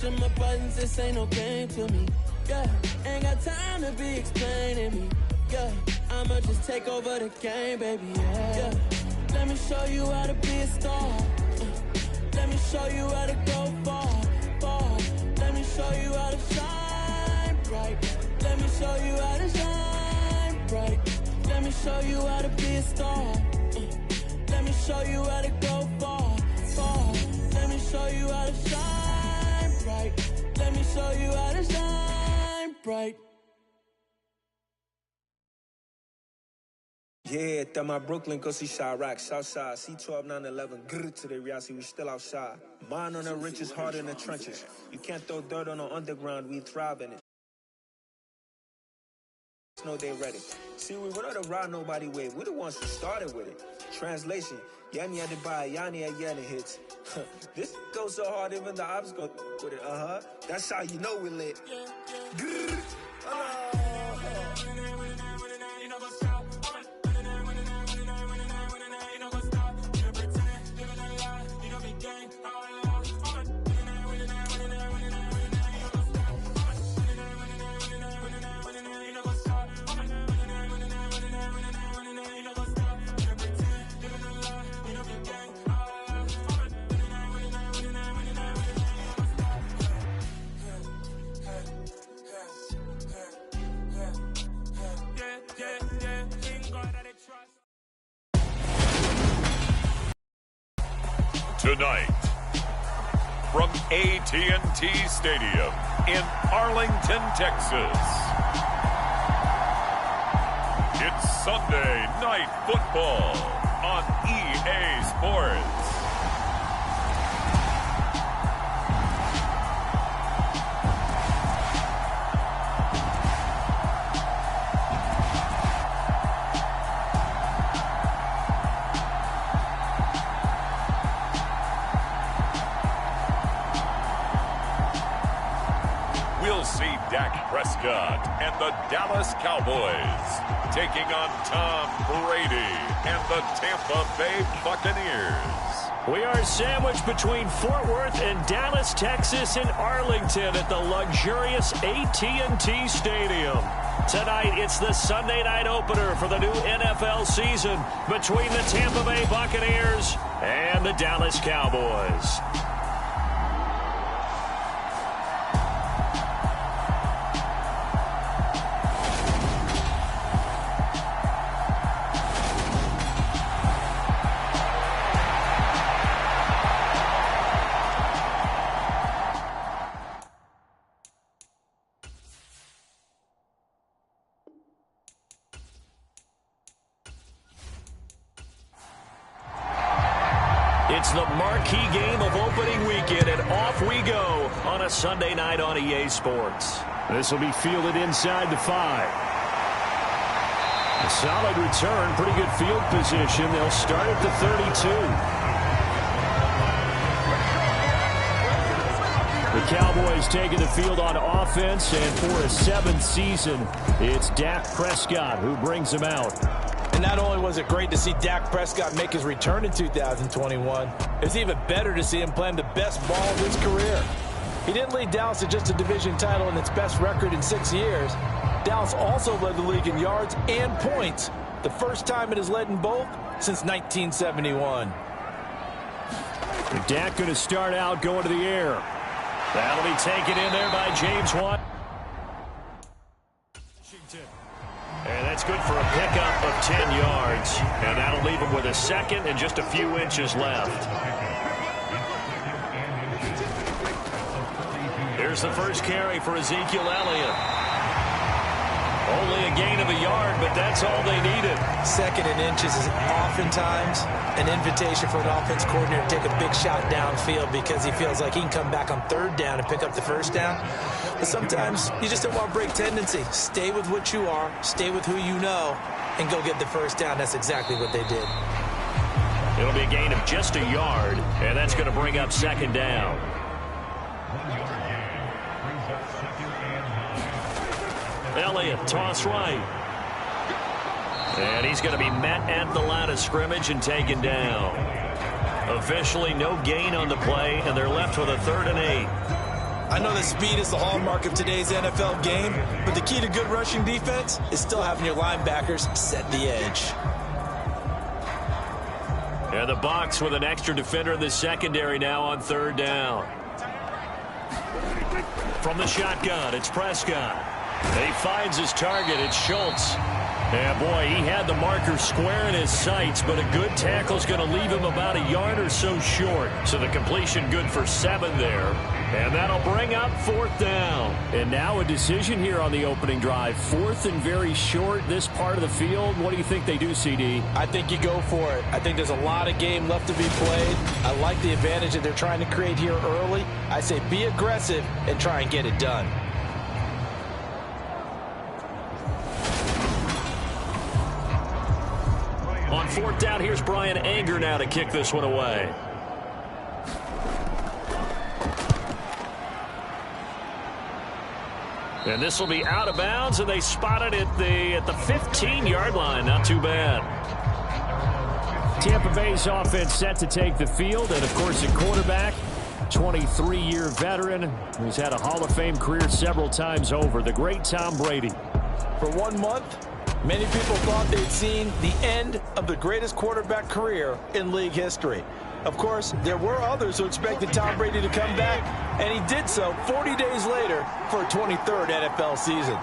My buttons, this ain't no game to me. Yeah, ain't got time to be explaining me. Yeah, I'ma just take over the game, baby. Yeah, let me show you how to be a star. Let me show you how to go far, far. Let me show you how to shine bright. Let me show you how to shine bright. Let me show you how to be a star. Let me show you how to go far, far. Let me show you how to shine bright. Let me show you how to shine bright. Yeah, that my Brooklyn, go see Chirac, Southside, C12, 911, grrr to the reality, we still outside. Mine on the riches, hard in the trenches. You can't throw dirt on the underground, we thrive in it. Know they ready. See, we were not ride nobody with. We the ones who started with it. Translation, Yanni had to buy, Yanni had Yanni hits. This goes so hard, even the ops go with it. That's how you know we lit. Grrr. Tonight, from AT&T Stadium in Arlington, Texas, it's Sunday Night Football on EA Sports. We'll see Dak Prescott and the Dallas Cowboys taking on Tom Brady and the Tampa Bay Buccaneers. We are sandwiched between Fort Worth and Dallas, Texas, and Arlington at the luxurious AT&T Stadium. Tonight, it's the Sunday night opener for the new NFL season between the Tampa Bay Buccaneers and the Dallas Cowboys. It's the marquee game of opening weekend, and off we go on a Sunday night on EA Sports. This will be fielded inside the 5. A solid return, pretty good field position. They'll start at the 32. The Cowboys taking the field on offense, and for a 7th season, it's Dak Prescott who brings them out. And not only was it great to see Dak Prescott make his return in 2021, it was even better to see him playing the best ball of his career. He didn't lead Dallas to just a division title and its best record in 6 years. Dallas also led the league in yards and points, the first time it has led in both since 1971. Dak going to start out going to the air. That'll be taken in there by James Watt. And that's good for a pickup of 10 yards. And that'll leave him with a second and just a few inches left. Here's the first carry for Ezekiel Elliott. Only a gain of a yard, but that's all they needed. Second and inches is oftentimes an invitation for an offense coordinator to take a big shot downfield because he feels like he can come back on 3rd down and pick up the 1st down. But sometimes you just don't want to break tendency. Stay with what you are, stay with who you know, and go get the 1st down. That's exactly what they did. It'll be a gain of just a yard, and that's going to bring up 2nd down. Elliott, toss right. And he's going to be met at the line of scrimmage and taken down. Officially no gain on the play, and they're left with a 3rd and 8. I know that speed is the hallmark of today's NFL game, but the key to good rushing defense is still having your linebackers set the edge. And the Bucs with an extra defender in the secondary now on third down. From the shotgun, it's Prescott. He finds his target. It's Schultz. Yeah, boy, he had the marker square in his sights, but a good tackle is going to leave him about a yard or so short. So the completion good for 7 there. And that'll bring up fourth down. And now a decision here on the opening drive. Fourth and very short, this part of the field. What do you think they do, CD? I think you go for it. I think there's a lot of game left to be played. I like the advantage that they're trying to create here early. I say be aggressive and try and get it done. On fourth down, here's Brian Anger now to kick this one away. And this will be out of bounds, and they spot it at the 15-yard line. Not too bad. Tampa Bay's offense set to take the field, and of course, at quarterback, 23-year veteran who's had a Hall of Fame career several times over, the great Tom Brady. For 1 month, many people thought they'd seen the end of the greatest quarterback career in league history. Of course, there were others who expected Tom Brady to come back, and he did so 40 days later for a 23rd NFL season.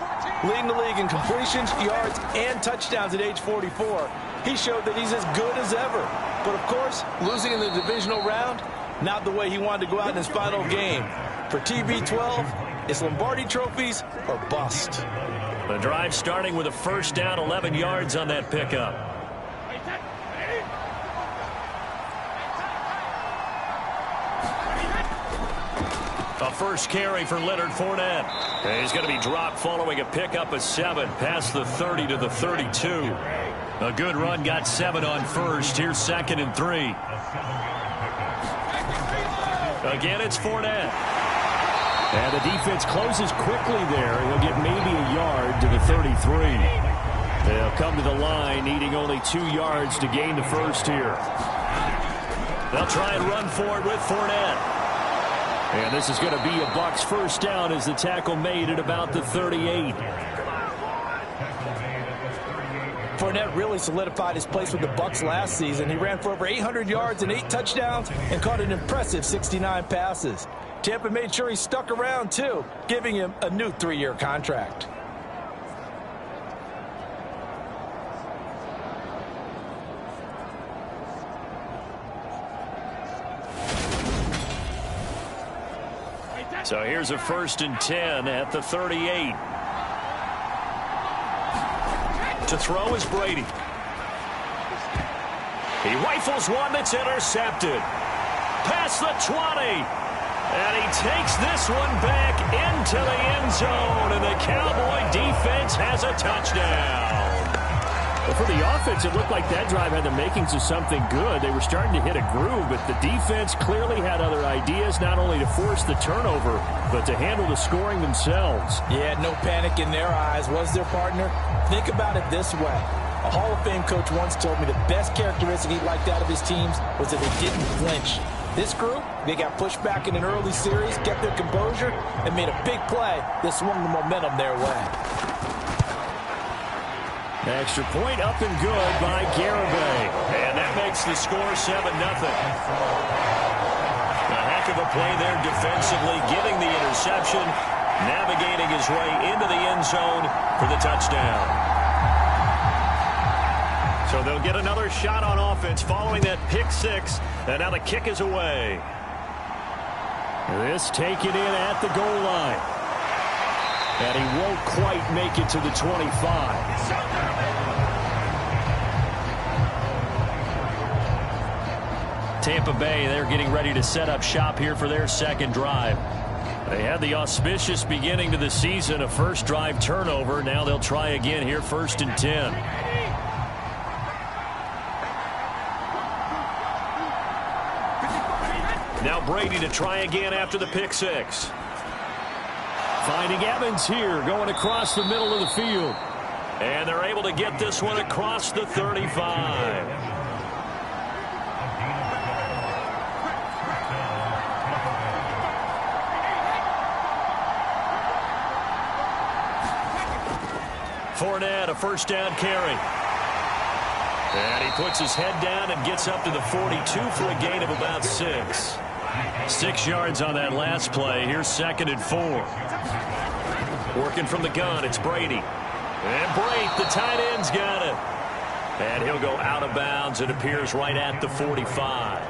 Leading the league in completions, yards, and touchdowns at age 44, he showed that he's as good as ever. But of course, losing in the divisional round, not the way he wanted to go out in his final game. For TB12, it's Lombardi trophies or bust. The drive starting with a first down, 11 yards on that pickup. A first carry for Leonard Fournette. And he's going to be dropped following a pickup of 7 past the 30 to the 32. A good run, got 7 on first. Here's 2nd and 3. Again, it's Fournette. And the defense closes quickly there. He'll get maybe a yard to the 33. They'll come to the line, needing only 2 yards to gain the first here. They'll try and run for it with Fournette. And this is going to be a Bucs first down as the tackle made at about the 38. Fournette really solidified his place with the Bucs last season. He ran for over 800 yards and 8 touchdowns and caught an impressive 69 passes. Tampa made sure he stuck around, too, giving him a new 3-year contract. So here's a 1st and 10 at the 38. To throw is Brady. He rifles one that's intercepted. Past the 20. And he takes this one back into the end zone. And the Cowboy defense has a touchdown. Well, for the offense, it looked like that drive had the makings of something good. They were starting to hit a groove, but the defense clearly had other ideas, not only to force the turnover, but to handle the scoring themselves. Yeah, no panic in their eyes, was there, partner? Think about it this way. A Hall of Fame coach once told me the best characteristic he liked out of his teams was that they didn't flinch. This group, they got pushed back in an early series, kept their composure, and made a big play that swung the momentum their way. Extra point up and good by Garibay. And that makes the score 7-0. A heck of a play there defensively, getting the interception, navigating his way into the end zone for the touchdown. So they'll get another shot on offense following that pick 6, and now the kick is away. This taken in at the goal line. And he won't quite make it to the 25. Tampa Bay, they're getting ready to set up shop here for their second drive. They had the auspicious beginning to the season, a first drive turnover. Now they'll try again here, 1st and 10. Now Brady to try again after the pick 6. Finding Evans here, going across the middle of the field. And they're able to get this one across the 35. Fournette, a first down carry. And he puts his head down and gets up to the 42 for a gain of about 6. 6 yards on that last play. Here's 2nd and 4. Working from the gun, it's Brady. And Brate, the tight end's got it. And he'll go out of bounds. It appears right at the 45.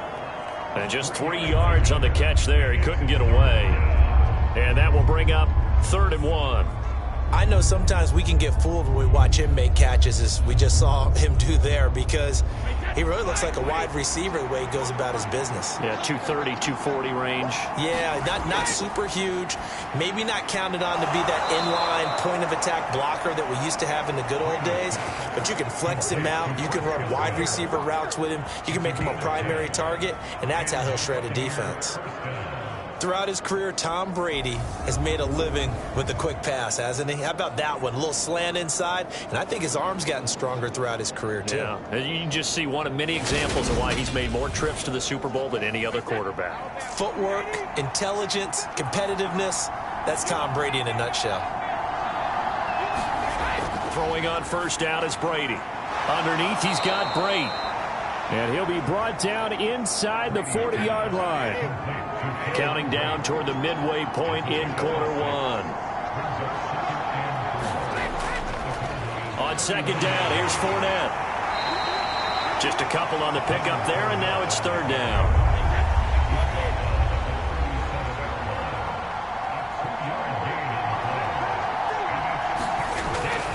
And just 3 yards on the catch there. He couldn't get away. And that will bring up 3rd and 1. I know sometimes we can get fooled when we watch him make catches, as we just saw him do there, because he really looks like a wide receiver the way he goes about his business. Yeah, 230, 240 range. Yeah, not super huge. Maybe not counted on to be that inline point-of-attack blocker that we used to have in the good old days, but you can flex him out. You can run wide receiver routes with him. You can make him a primary target, and that's how he'll shred a defense. Throughout his career, Tom Brady has made a living with the quick pass, hasn't he? How about that one? A little slant inside, and I think his arm's gotten stronger throughout his career, too. Yeah, and you can just see one of many examples of why he's made more trips to the Super Bowl than any other quarterback. Footwork, intelligence, competitiveness, that's Tom Brady in a nutshell. Throwing on first down is Brady. Underneath, he's got Brate. And he'll be brought down inside the 40-yard line. Counting down toward the midway point in quarter 1. On 2nd down, here's Fournette. Just a couple on the pickup there, and now it's 3rd down.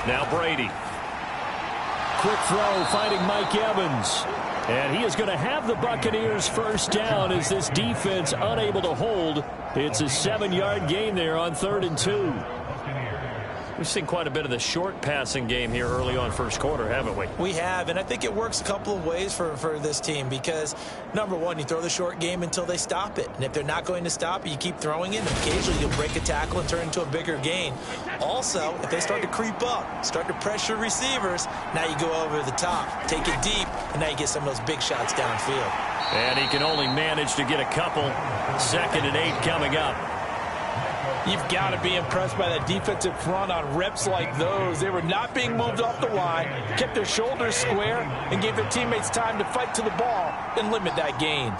Now Brady. Quick throw, finding Mike Evans. And he is going to have the Buccaneers first down as this defense unable to hold. It's a 7-yard gain there on 3rd and 2. We've seen quite a bit of the short passing game here early on first quarter, haven't we? We have, and I think it works a couple of ways for this team because, number one, you throw the short game until they stop it. And if they're not going to stop it, you keep throwing it, and occasionally you'll break a tackle and turn into a bigger gain. Also, if they start to creep up, start to pressure receivers, now you go over the top, take it deep, and now you get some of those big shots downfield. And he can only manage to get a couple. 2nd and 8 coming up. You've got to be impressed by that defensive front on reps like those. They were not being moved off the line, kept their shoulders square, and gave their teammates time to fight to the ball and limit that gain.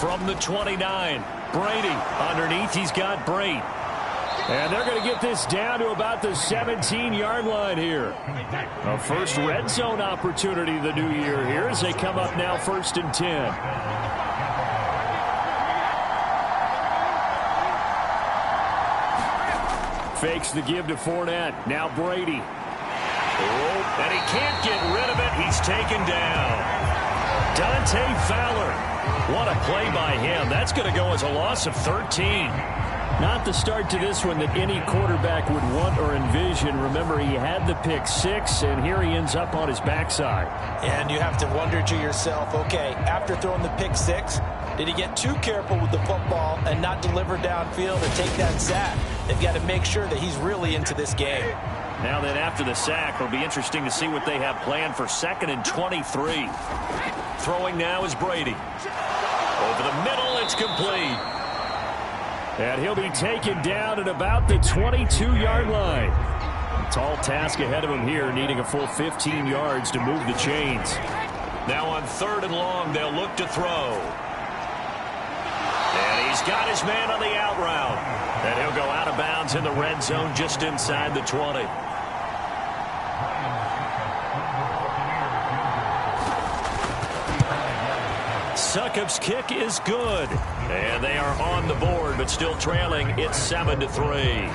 From the 29, Brady. Underneath, he's got Brate. And they're going to get this down to about the 17-yard line here. A first red zone opportunity the new year here as they come up now 1st and 10. Fakes the give to Fournette. Now Brady. Oh, and he can't get rid of it. He's taken down. Dante Fowler. What a play by him. That's going to go as a loss of 13. Not the start to this one that any quarterback would want or envision. Remember, he had the pick 6, and here he ends up on his backside. And you have to wonder to yourself, okay, after throwing the pick 6, did he get too careful with the football and not deliver downfield and take that sack? They've got to make sure that he's really into this game. Now then, after the sack, it'll be interesting to see what they have planned for 2nd and 23. Throwing now is Brady. Over the middle, it's complete. And he'll be taken down at about the 22-yard line. A tall task ahead of him here, needing a full 15 yards to move the chains. Now on 3rd and long, they'll look to throw. And he's got his man on the out route. And he'll go out of bounds in the red zone just inside the 20. Succop's kick is good. And they are on the board, but still trailing. It's 7-3.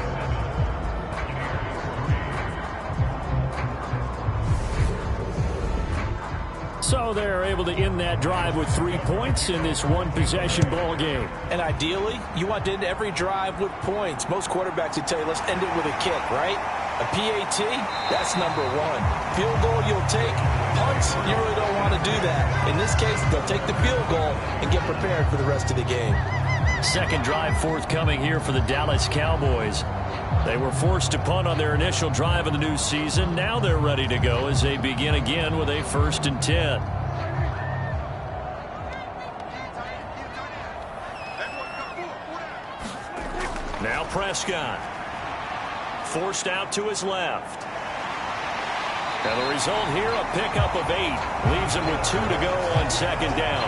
So they're able to end that drive with 3 points in this one-possession ball game. And ideally, you want to end every drive with points. Most quarterbacks would tell you, let's end it with a kick, right? A PAT, that's number 1. Field goal you'll take. Punts, you really don't want to do that. In this case, they'll take the field goal and get prepared for the rest of the game. Second drive forthcoming here for the Dallas Cowboys. They were forced to punt on their initial drive of the new season. Now they're ready to go as they begin again with a 1st and 10. Now Prescott. forced out to his left. And the result here, a pickup of 8. Leaves him with 2 to go on second down.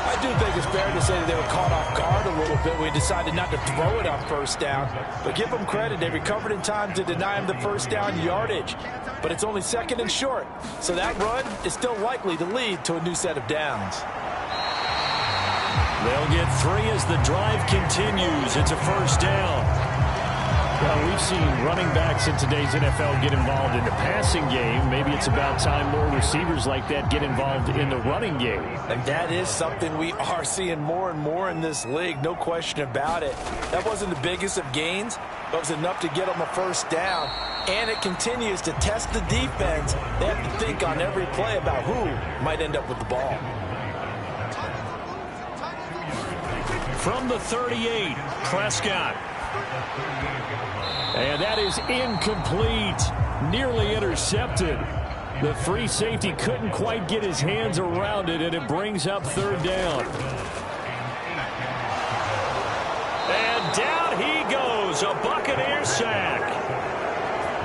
I do think it's fair to say that they were caught off guard a little bit. We decided not to throw it on first down. But give them credit. They recovered in time to deny him the first down yardage. But it's only second and short. So that run is still likely to lead to a new set of downs. They'll get 3 as the drive continues. It's a first down. Well, we've seen running backs in today's NFL get involved in the passing game. Maybe it's about time more receivers like that get involved in the running game. And that is something we are seeing more and more in this league, no question about it. That wasn't the biggest of gains, but it was enough to get them a first down. And it continues to test the defense. They have to think on every play about who might end up with the ball. From the 38, Prescott. And that is incomplete. Nearly intercepted. The free safety couldn't quite get his hands around it, and it brings up third down. And down he goes. A Buccaneers sack.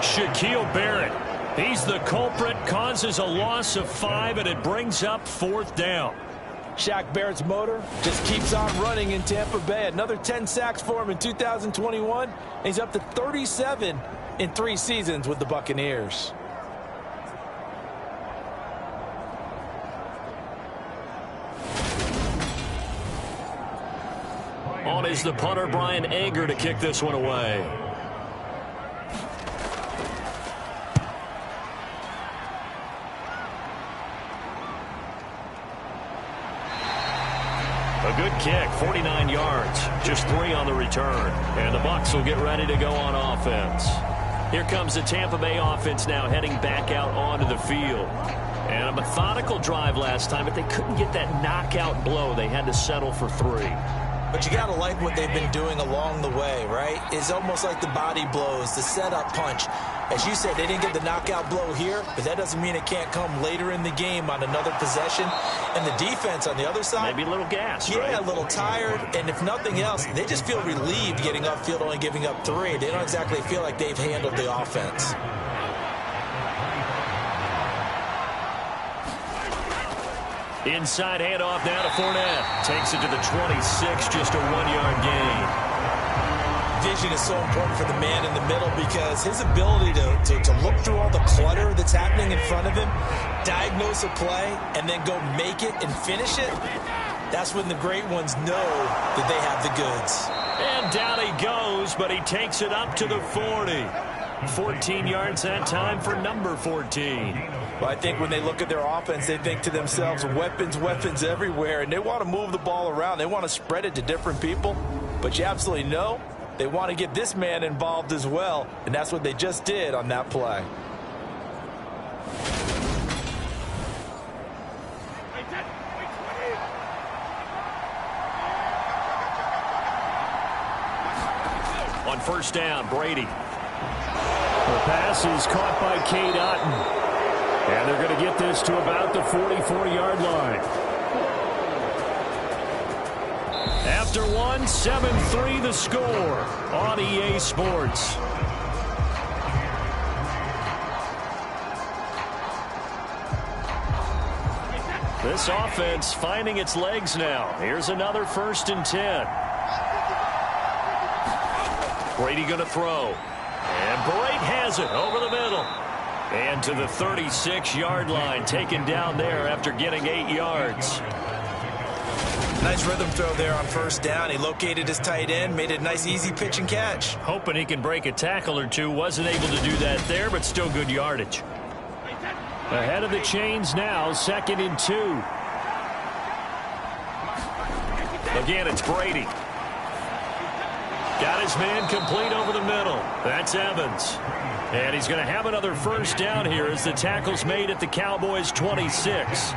Shaquille Barrett. He's the culprit, causes a loss of 5, and it brings up fourth down. Shaq Barrett's motor just keeps on running in Tampa Bay. Another 10 sacks for him in 2021. And he's up to 37 in 3 seasons with the Buccaneers. On is the punter, Brian Anger, to kick this one away. A good kick, 49 yards, just 3 on the return. And the Bucs will get ready to go on offense. Here comes the Tampa Bay offense now heading back out onto the field. And a methodical drive last time, but they couldn't get that knockout blow. They had to settle for 3. But you got to like what they've been doing along the way, right? It's almost like the body blows, the setup punch. As you said, they didn't get the knockout blow here, but that doesn't mean it can't come later in the game on another possession. And the defense on the other side, maybe a little gas, yeah, right? A little tired. And if nothing else, they just feel relieved getting upfield, only giving up 3. They don't exactly feel like they've handled the offense. Inside handoff now to Fournette. Takes it to the 26, just a 1-yard gain. Vision is so important for the man in the middle because his ability to look through all the clutter that's happening in front of him, diagnose a play, and then go make it and finish it, that's when the great ones know that they have the goods. And down he goes, but he takes it up to the 40. 14 yards that time for number 14. Well, I think when they look at their offense, they think to themselves, weapons, weapons everywhere, and they want to move the ball around. They want to spread it to different people, but you absolutely know they want to get this man involved as well, and that's what they just did on that play. On first down, Brady. The pass is caught by Cade Otton. And they're going to get this to about the 44-yard line. After 1, 7-3 the score on EA Sports. This offense finding its legs now. Here's another 1st and 10. Brady going to throw. And Brate has it over the middle. And to the 36-yard line, taken down there after getting 8 yards. Nice rhythm throw there on first down. He located his tight end, made it a nice, easy pitch and catch. Hoping he can break a tackle or two. Wasn't able to do that there, but still good yardage. Ahead of the chains now, 2nd and 2. Again, it's Brady. Got his man complete over the middle. That's Evans. And he's going to have another first down here as the tackle's made at the Cowboys' 26.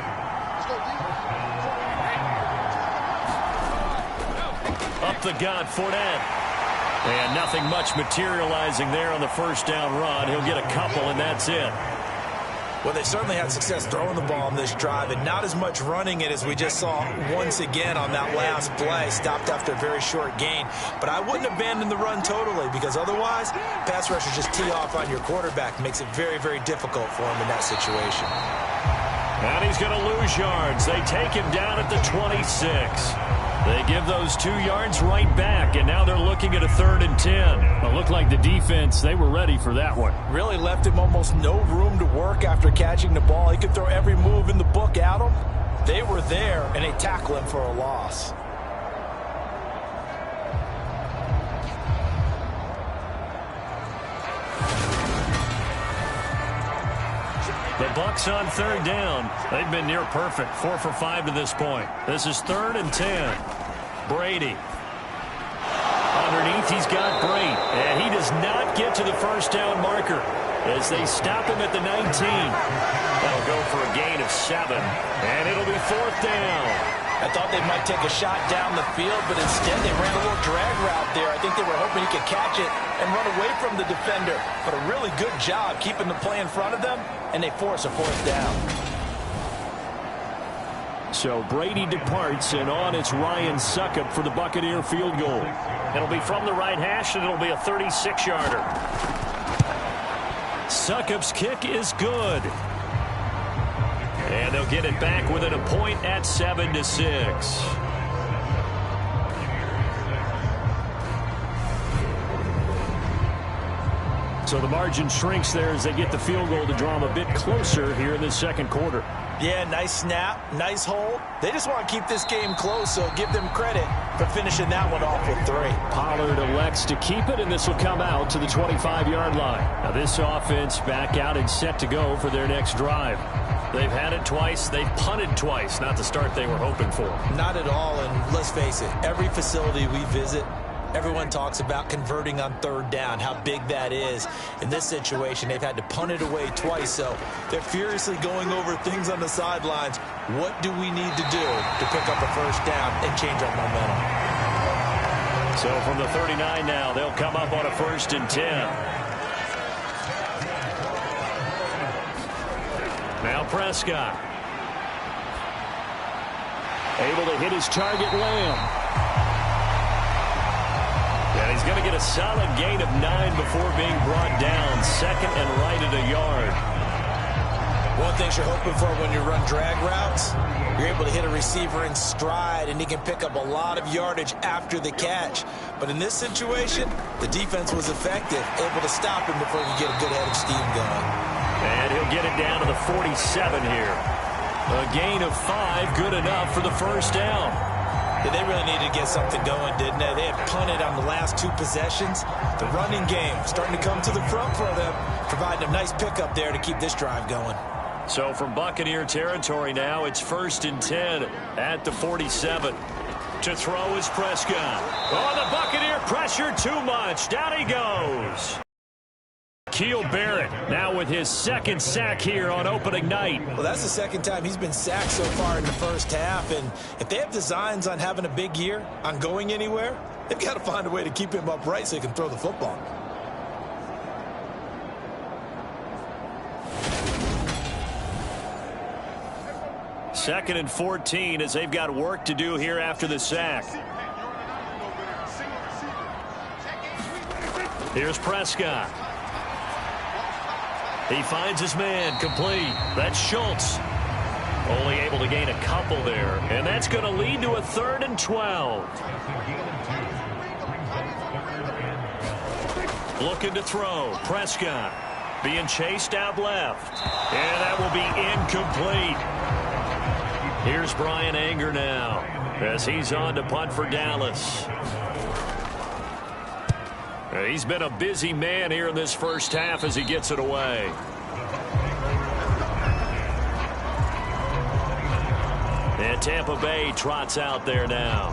Up the gut, Fournette. And nothing much materializing there on the first down run. He'll get a couple, and that's it. Well, they certainly had success throwing the ball on this drive, and not as much running it as we just saw once again on that last play. Stopped after a very short gain. But I wouldn't abandon the run totally, because otherwise, pass rushers just tee off on your quarterback. Makes it very, very difficult for him in that situation. And he's going to lose yards. They take him down at the 26. They give those 2 yards right back, and now they're looking at a 3rd and 10. It looked like the defense, they were ready for that one. Really left him almost no room to work after catching the ball. He could throw every move in the book at him. They were there, and they tackle him for a loss. The Bucs on 3rd down. They've been near perfect, 4 for 5 to this point. This is 3rd and 10. Brady. Underneath, he's got Brate, and he does not get to the first down marker as they stop him at the 19. That'll go for a gain of 7, and it'll be 4th down. I thought they might take a shot down the field, but instead they ran a little drag route there. I think they were hoping he could catch it and run away from the defender. But a really good job keeping the play in front of them, and they force a 4th down. So Brady departs, and on it's Ryan Succop for the Buccaneer field goal. It'll be from the right hash, and it'll be a 36-yarder. Succop's kick is good. And they'll get it back within a point at 7-6. So the margin shrinks there as they get the field goal to draw them a bit closer here in the second quarter. Yeah, nice snap, nice hold. They just want to keep this game close, so give them credit for finishing that one off with 3. Pollard elects to keep it, and this will come out to the 25-yard line. Now this offense back out and set to go for their next drive. They've had it twice. They've punted twice. Not the start they were hoping for. Not at all, and let's face it, every facility we visit, everyone talks about converting on 3rd down, how big that is. In this situation, they've had to punt it away twice, so they're furiously going over things on the sidelines. What do we need to do to pick up a 1st down and change our momentum? So from the 39 now, they'll come up on a 1st and 10. Now Prescott. Able to hit his target, Lamb. And he's going to get a solid gain of 9 before being brought down. 2nd and right at a yard. One thing you're hoping for when you run drag routes, you're able to hit a receiver in stride, and he can pick up a lot of yardage after the catch. But in this situation, the defense was effective, able to stop him before he could get a good head of steam going. And he'll get it down to the 47 here. A gain of 5, good enough for the 1st down. Yeah, they really needed to get something going, didn't they? They had punted on the last 2 possessions. The running game starting to come to the front for them, providing a nice pickup there to keep this drive going. So from Buccaneer territory now, it's 1st and 10 at the 47. To throw is Prescott. Oh, the Buccaneer pressure too much. Down he goes. Keel Barrett now with his 2nd sack here on opening night. Well, that's the 2nd time he's been sacked so far in the first half. And if they have designs on having a big year, on going anywhere, they've got to find a way to keep him upright so he can throw the football. Second and 14 as they've got work to do here after the sack. Here's Prescott. He finds his man, complete. That's Schultz. Only able to gain a couple there. And that's going to lead to a 3rd and 12. Looking to throw. Prescott being chased out left. And that will be incomplete. Here's Brian Anger now as he's on to punt for Dallas. He's been a busy man here in this first half as he gets it away. And Tampa Bay trots out there now.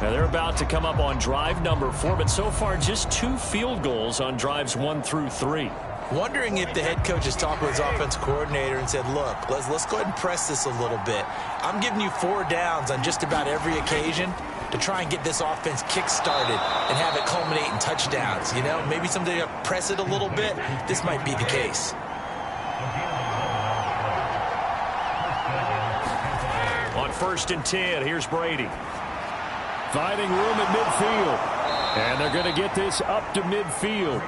Now they're about to come up on drive number 4, but so far just 2 field goals on drives 1 through 3. Wondering if the head coach has talked with his offensive coordinator and said, look, let's go ahead and press this a little bit. I'm giving you 4 downs on just about every occasion to try and get this offense kick-started and have it culminate in touchdowns. You know, maybe someday you press it a little bit. This might be the case. 1st and 10. Here's Brady. Finding room at midfield. And they're going to get this up to midfield.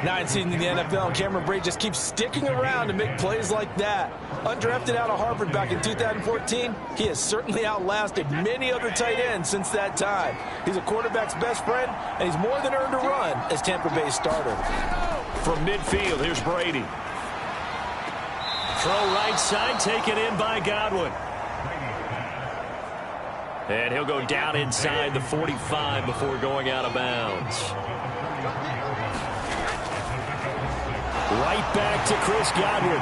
19 in the NFL, Cameron Brate just keeps sticking around to make plays like that. Undrafted out of Harvard back in 2014, he has certainly outlasted many other tight ends since that time. He's a quarterback's best friend, and he's more than earned a run as Tampa Bay's starter. From midfield, here's Brady. Throw right side, taken in by Godwin. And he'll go down inside the 45 before going out of bounds. Right back to Chris Godwin.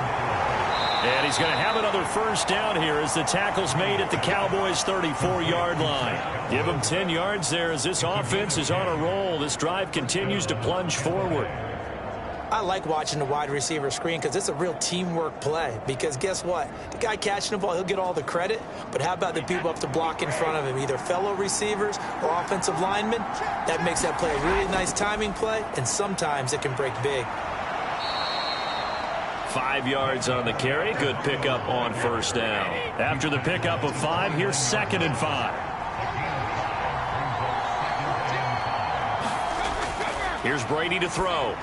And he's going to have another 1st down here as the tackle's made at the Cowboys' 34-yard line. Give him 10 yards there as this offense is on a roll. This drive continues to plunge forward. I like watching the wide receiver screen because it's a real teamwork play. Because guess what? The guy catching the ball, he'll get all the credit. But how about the people up to block in front of him, either fellow receivers or offensive linemen? That makes that play a really nice timing play, and sometimes it can break big. 5 yards on the carry. Good pickup on 1st down. After the pickup of 5, here's 2nd and 5. Here's Brady to throw.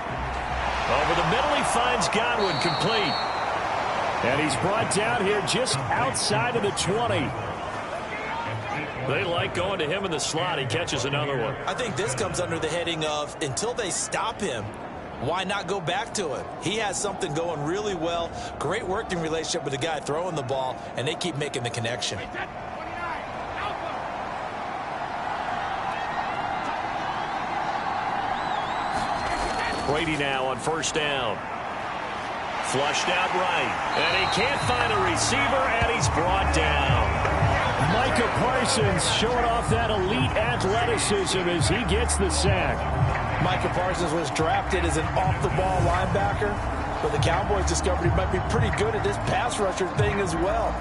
Over the middle, he finds Godwin, complete. And he's brought down here just outside of the 20. They like going to him in the slot. He catches another one. I think this comes under the heading of until they stop him, why not go back to him? He has something going really well. Great working relationship with the guy throwing the ball, and they keep making the connection. Brady now on 1st down. Flushed out right. And he can't find a receiver, and he's brought down. Micah Parsons showing off that elite athleticism as he gets the sack. Micah Parsons was drafted as an off-the-ball linebacker, but the Cowboys discovered he might be pretty good at this pass rusher thing as well.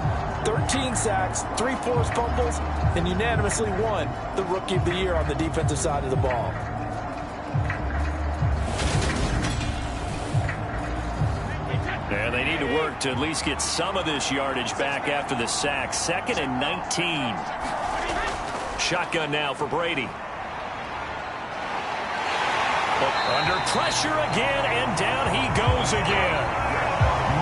13 sacks, 3 forced fumbles, and unanimously won the Rookie of the Year on the defensive side of the ball. And they need to work to at least get some of this yardage back after the sack. 2nd and 19. Shotgun now for Brady. Under pressure again, and down he goes again.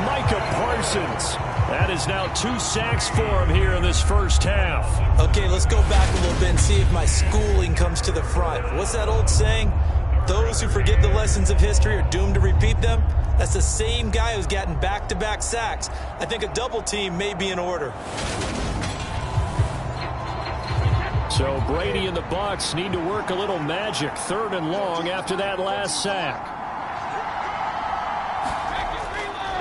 Micah Parsons. That is now 2 sacks for him here in this 1st half. Okay, let's go back a little bit and see if my schooling comes to the front. What's that old saying? Those who forget the lessons of history are doomed to repeat them. That's the same guy who's gotten back-to-back sacks. I think a double team may be in order. So Brady and the Bucs need to work a little magic. 3rd and long after that last sack.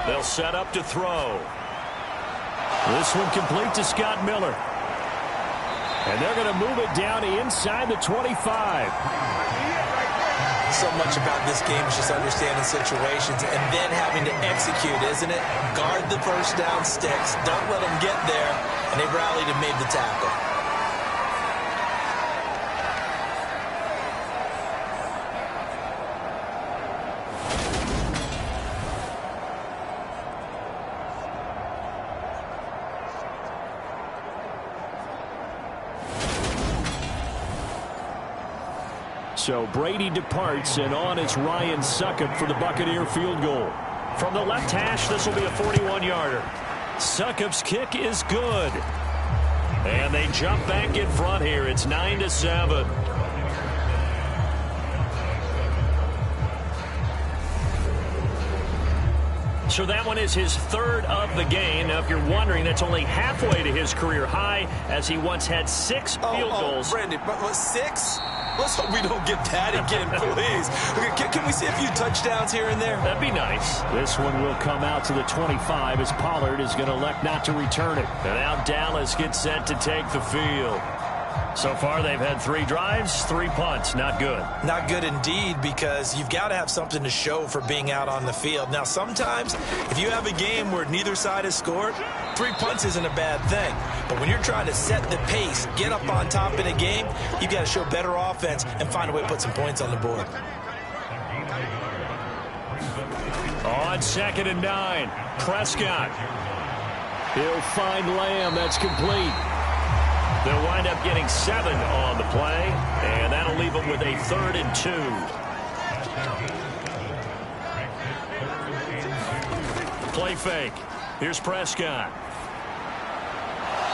They'll set up to throw. This one complete to Scott Miller. And they're going to move it down inside the 25. So much about this game is just understanding situations and then having to execute, isn't it? Guard the 1st down sticks. Don't let them get there. And they rallied and made the tackle. So Brady departs, and on it's Ryan Succop for the Buccaneer field goal. From the left hash, this will be a 41-yarder. Succop's kick is good. And they jump back in front here. It's 9-7. So that one is his 3rd of the game. Now, if you're wondering, that's only halfway to his career high, as he once had 6 field goals. Brandon, but 6? Let's hope we don't get that again, please. Can we see a few touchdowns here and there? That'd be nice. This one will come out to the 25 as Pollard is going to elect not to return it. And now Dallas gets set to take the field. So far, they've had 3 drives, 3 punts. Not good. Not good indeed, because you've got to have something to show for being out on the field. Now, sometimes, if you have a game where neither side has scored, 3 punts isn't a bad thing. But when you're trying to set the pace, get up on top in a game, you've got to show better offense and find a way to put some points on the board. On 2nd and 9, Prescott. He'll find Lamb. That's complete. They'll wind up getting 7 on the play, and that'll leave them with a 3rd and 2. Play fake. Here's Prescott.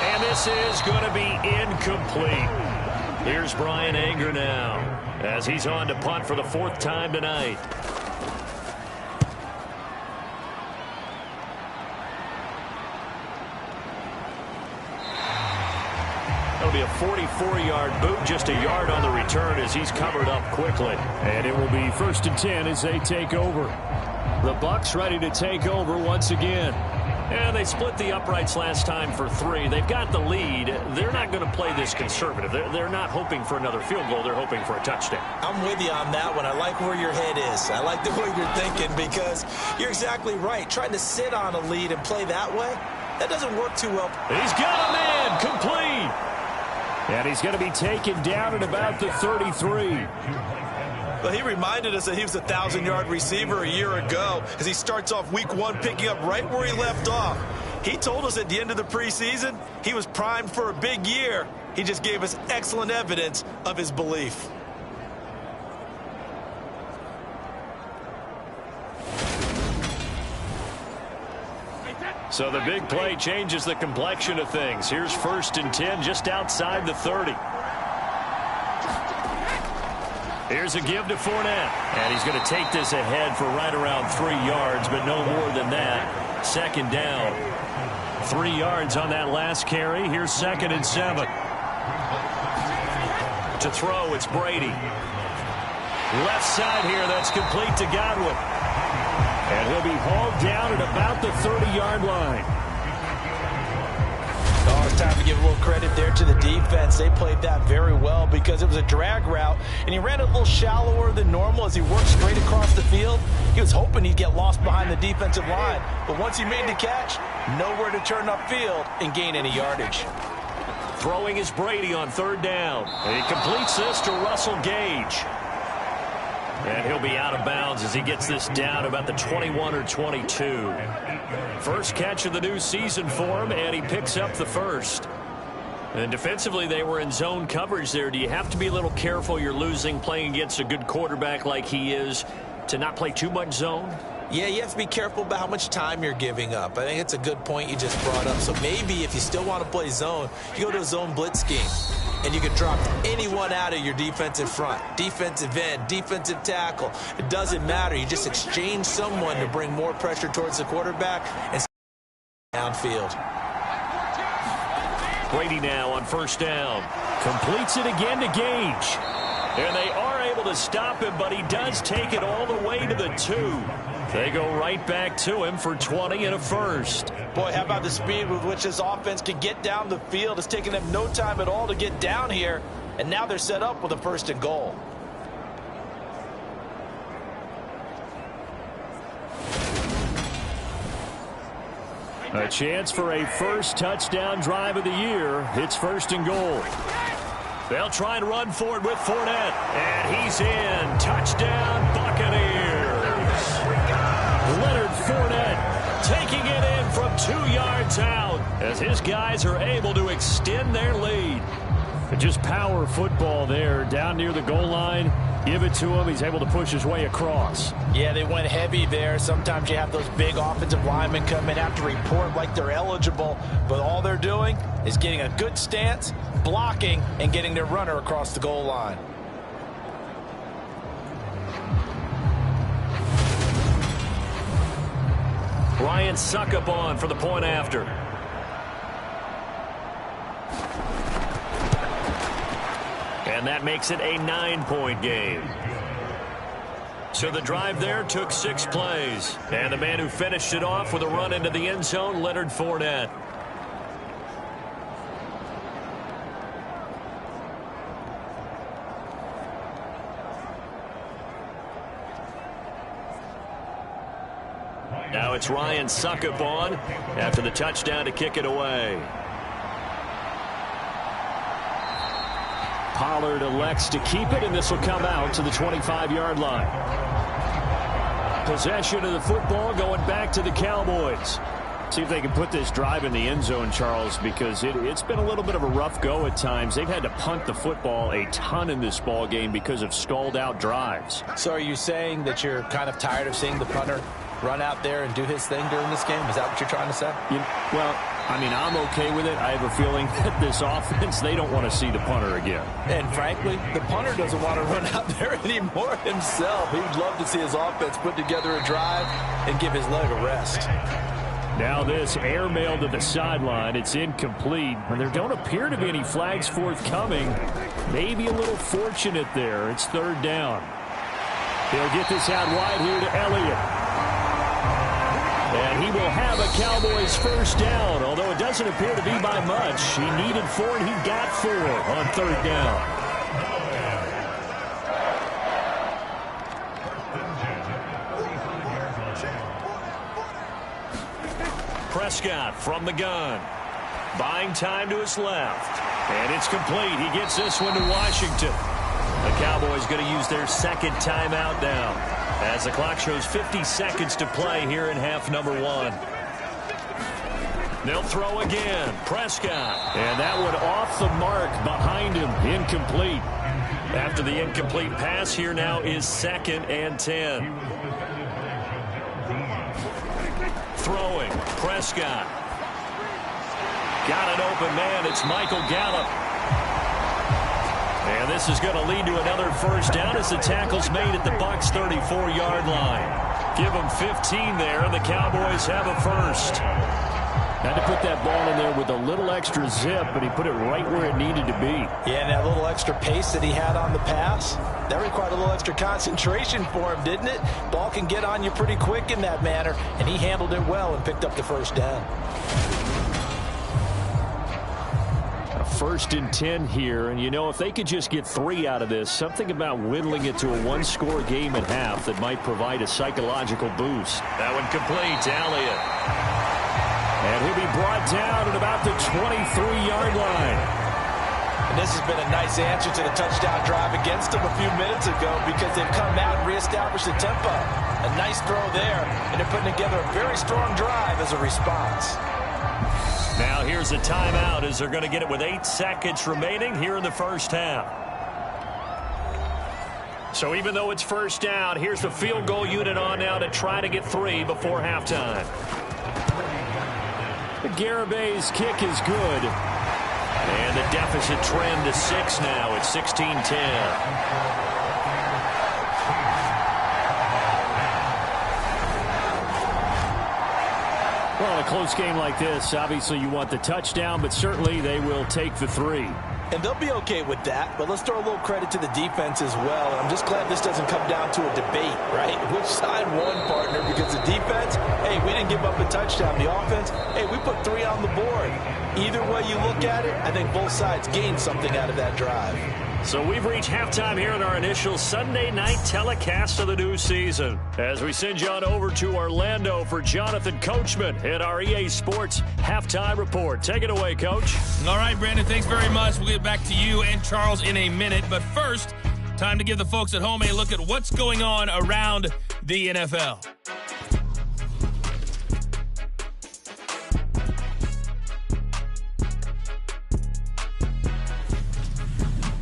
And this is going to be incomplete. Here's Brian Anger now as he's on to punt for the 4th time tonight. It'll be a 44-yard boot, just a yard on the return as he's covered up quickly. And it will be 1st and 10 as they take over. The Bucs ready to take over once again. And they split the uprights last time for 3. They've got the lead. They're not going to play this conservative. They're not hoping for another field goal. They're hoping for a touchdown. I'm with you on that one. I like where your head is. I like the way you're thinking because you're exactly right. Trying to sit on a lead and play that way, that doesn't work too well. He's got a man complete. And he's going to be taken down at about the 33. Well, he reminded us that he was a 1,000-yard receiver a year ago as he starts off week 1 picking up right where he left off. He told us at the end of the preseason he was primed for a big year. He just gave us excellent evidence of his belief. So the big play changes the complexion of things. Here's 1st and 10 just outside the 30. Here's a give to Fournette. And he's going to take this ahead for right around 3 yards, but no more than that. 2nd down. 3 yards on that last carry. Here's 2nd and 7. To throw, it's Brady. Left side here, that's complete to Godwin. And he'll be hauled down at about the 30-yard line. Oh, it's time to give a little credit there to the defense. They played that very well because it was a drag route, and he ran it a little shallower than normal as he worked straight across the field. He was hoping he'd get lost behind the defensive line, but once he made the catch, nowhere to turn upfield and gain any yardage. Throwing is Brady on 3rd down. And he completes this to Russell Gage. And he'll be out of bounds as he gets this down about the 21 or 22. First catch of the new season for him, and he picks up the 1st. And defensively, they were in zone coverage there. Do you have to be a little careful? You're losing, playing against a good quarterback like he is, to not play too much zone? Yeah, you have to be careful about how much time you're giving up. I think it's a good point you just brought up. So maybe if you still want to play zone, you go to a zone blitz scheme. And you can drop anyone out of your defensive front, defensive end, defensive tackle. It doesn't matter. You just exchange someone to bring more pressure towards the quarterback and downfield. Brady now on 1st down. Completes it again to Gage. And they are able to stop him, but he does take it all the way to the 2. They go right back to him for 20 and a 1st. Boy, how about the speed with which this offense can get down the field? It's taken them no time at all to get down here, and now they're set up with a 1st and goal. A chance for a 1st touchdown drive of the year. It's 1st and goal. They'll try and run for it with Fournette. And he's in. Touchdown, Buccaneers. Leonard Fournette taking it in from 2 yards out as his guys are able to extend their lead. Just power football there down near the goal line. Give it to him. He's able to push his way across. Yeah, they went heavy there. Sometimes you have those big offensive linemen come in, have to report like they're eligible. But all they're doing is getting a good stance, blocking, and getting their runner across the goal line. Ryan Suckup on for the point after. And that makes it a 9-point game. So the drive there took 6 plays. And the man who finished it off with a run into the end zone, Leonard Fournette. Now it's Ryan Suckup on after the touchdown to kick it away. Pollard elects to keep it, and this will come out to the 25-yard line. Possession of the football going back to the Cowboys. See if they can put this drive in the end zone, Charles, because it's been a little bit of a rough go at times. They've had to punt the football a ton in this ball game because of stalled out drives. So are you saying that you're kind of tired of seeing the punter run out there and do his thing during this game? Is that what you're trying to say? Well, I mean, I'm okay with it. I have a feeling that this offense, they don't want to see the punter again. And frankly, the punter doesn't want to run out there anymore himself. He would love to see his offense put together a drive and give his leg a rest. Now this airmail to the sideline. It's incomplete. And there don't appear to be any flags forthcoming. Maybe a little fortunate there. It's third down. They'll get this out wide here to Elliott. And he will have a Cowboys first down, although it doesn't appear to be by much. He needed 4, and he got 4 on third down. Prescott from the gun. Buying time to his left. And it's complete. He gets this one to Washington. The Cowboys going to use their second timeout now, as the clock shows 50 seconds to play here in half number 1. They'll throw again. Prescott. And that one off the mark behind him. Incomplete. After the incomplete pass, here now is 2nd and 10. Throwing. Prescott. Got an open man. It's Michael Gallup. And this is going to lead to another first down as the tackle's made at the Bucs' 34-yard line. Give them 15 there, and the Cowboys have a first. Had to put that ball in there with a little extra zip, but he put it right where it needed to be. Yeah, and that little extra pace that he had on the pass, that required a little extra concentration for him, didn't it? Ball can get on you pretty quick in that manner, and he handled it well and picked up the first down. First and 10 here, and you know, if they could just get 3 out of this, something about whittling it to a one-score game at half that might provide a psychological boost. That one complete to Elliott. And he'll be brought down at about the 23-yard line. And this has been a nice answer to the touchdown drive against them a few minutes ago, because they've come out and reestablished the tempo. A nice throw there, and they're putting together a very strong drive as a response. Now here's a timeout as they're going to get it with 8 seconds remaining here in the first half. So even though it's first down, here's the field goal unit on now to try to get 3 before halftime. The Garabay's kick is good. And the deficit trend to 6 now. It's 16-10. Well, in a close game like this, obviously you want the touchdown, but certainly they will take the 3. And they'll be okay with that, but let's throw a little credit to the defense as well. And I'm just glad this doesn't come down to a debate, right? Which side won, partner? Because the defense, hey, we didn't give up a touchdown. The offense, hey, we put 3 on the board. Either way you look at it, I think both sides gained something out of that drive. So we've reached halftime here in our initial Sunday night telecast of the new season. As we send you on over to Orlando for Jonathan Coachman at our EA Sports Halftime Report. Take it away, Coach. All right, Brandon, thanks very much. We'll get back to you and Charles in a minute. But first, time to give the folks at home a look at what's going on around the NFL.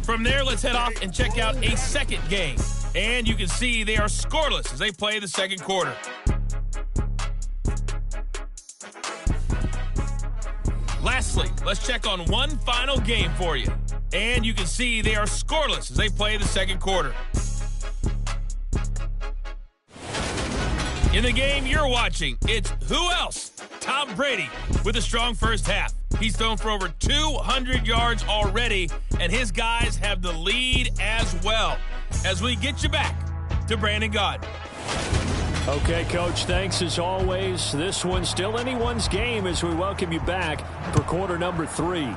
From there, let's head off and check out a second game. And you can see they are scoreless as they play the second quarter. Lastly, let's check on one final game for you. And you can see they are scoreless as they play the second quarter. In the game you're watching, it's who else? Tom Brady with a strong first half. He's thrown for over 200 yards already, and his guys have the lead as well. As we get you back to Brandon Gaudin. Okay, Coach, thanks as always. This one's still anyone's game as we welcome you back for quarter number 3.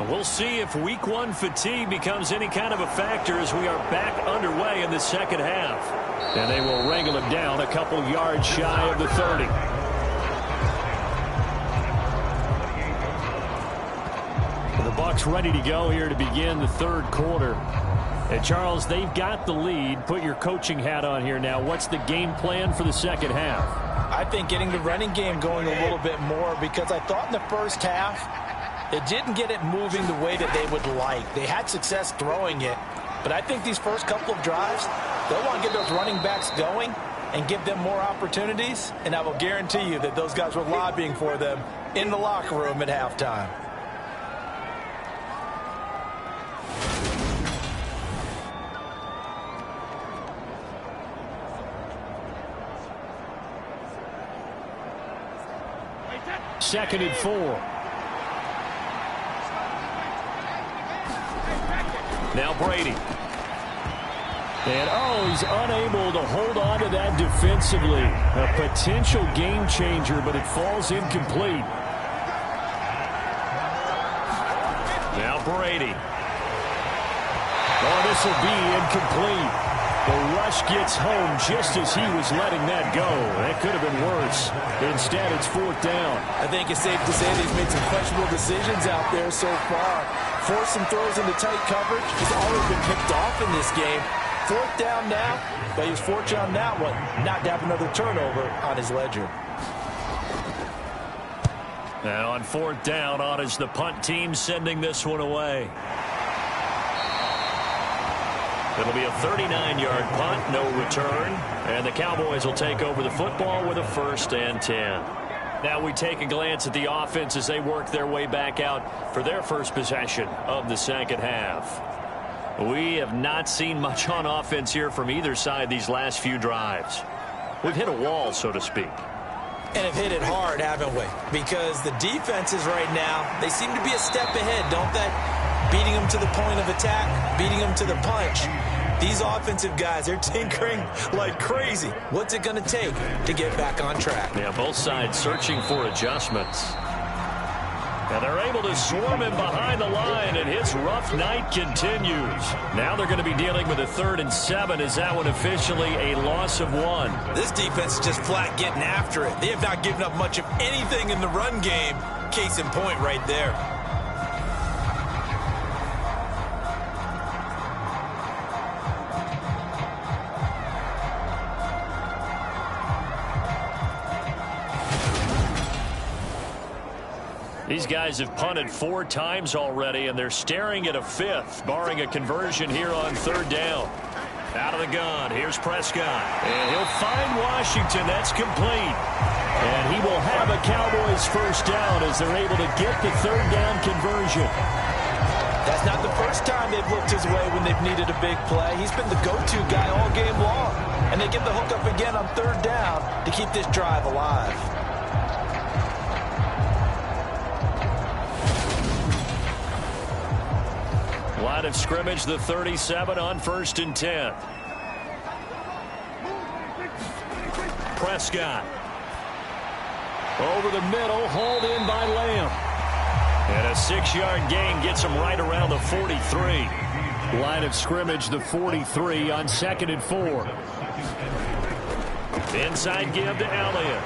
We'll see if week 1 fatigue becomes any kind of a factor as we are back underway in the second half. And they will wrangle him down a couple yards shy of the 30. The Bucs ready to go here to begin the third quarter. And Charles, they've got the lead. Put your coaching hat on here now. What's the game plan for the second half? I think getting the running game going a little bit more, because I thought in the first half it didn't get it moving the way that they would like. They had success throwing it, but I think these first couple of drives, they'll want to get those running backs going and give them more opportunities, and I will guarantee you that those guys were lobbying for them in the locker room at halftime. Second and 4. Now Brady. And, he's unable to hold on to that defensively. A potential game changer, but it falls incomplete. Now Brady. Oh, this will be incomplete. The rush gets home just as he was letting that go. That could have been worse. Instead, it's fourth down. I think it's safe to say that he's made some questionable decisions out there so far. Forced some throws into tight coverage. He's always been picked off in this game. Fourth down now, but he was fortunate on that one not to have another turnover on his ledger. Now on fourth down, on is the punt team sending this one away. It'll be a 39-yard punt, no return. And the Cowboys will take over the football with a 1st and 10. Now we take a glance at the offense as they work their way back out for their first possession of the second half. We have not seen much on offense here from either side these last few drives. We've hit a wall, so to speak. And have hit it hard, haven't we? Because the defenses right now, they seem to be a step ahead, don't they? Beating them to the point of attack, beating them to the punch. These offensive guys, they're tinkering like crazy. What's it going to take to get back on track? Yeah, both sides searching for adjustments. And they're able to swarm him behind the line, and his rough night continues. Now they're going to be dealing with a 3rd and 7. Is that one officially a loss of 1? This defense is just flat getting after it. They have not given up much of anything in the run game. Case in point right there. These guys have punted 4 times already, and they're staring at a 5th, barring a conversion here on 3rd down. Out of the gun, here's Prescott. And he'll find Washington. That's complete. And he will have a Cowboys 1st down as they're able to get the 3rd down conversion. That's not the first time they've looked his way when they've needed a big play. He's been the go-to guy all game long. And they get the hook up again on 3rd down to keep this drive alive. Line of scrimmage, the 37 on 1st and 10. Prescott. Over the middle, hauled in by Lamb. And a 6-yard gain gets him right around the 43. Line of scrimmage, the 43 on 2nd and 4. Inside give to Elliott.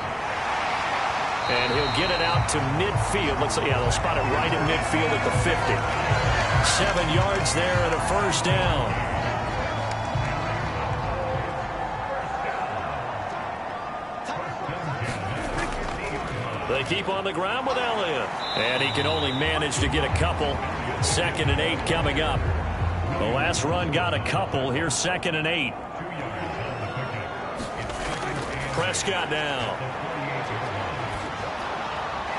And he'll get it out to midfield. Looks like, they'll spot it right at midfield at the 50. 7 yards there and a 1st down. They keep on the ground with Elliott. And he can only manage to get a couple. 2nd and 8 coming up. The last run got a couple. Here's 2nd and 8. Prescott now.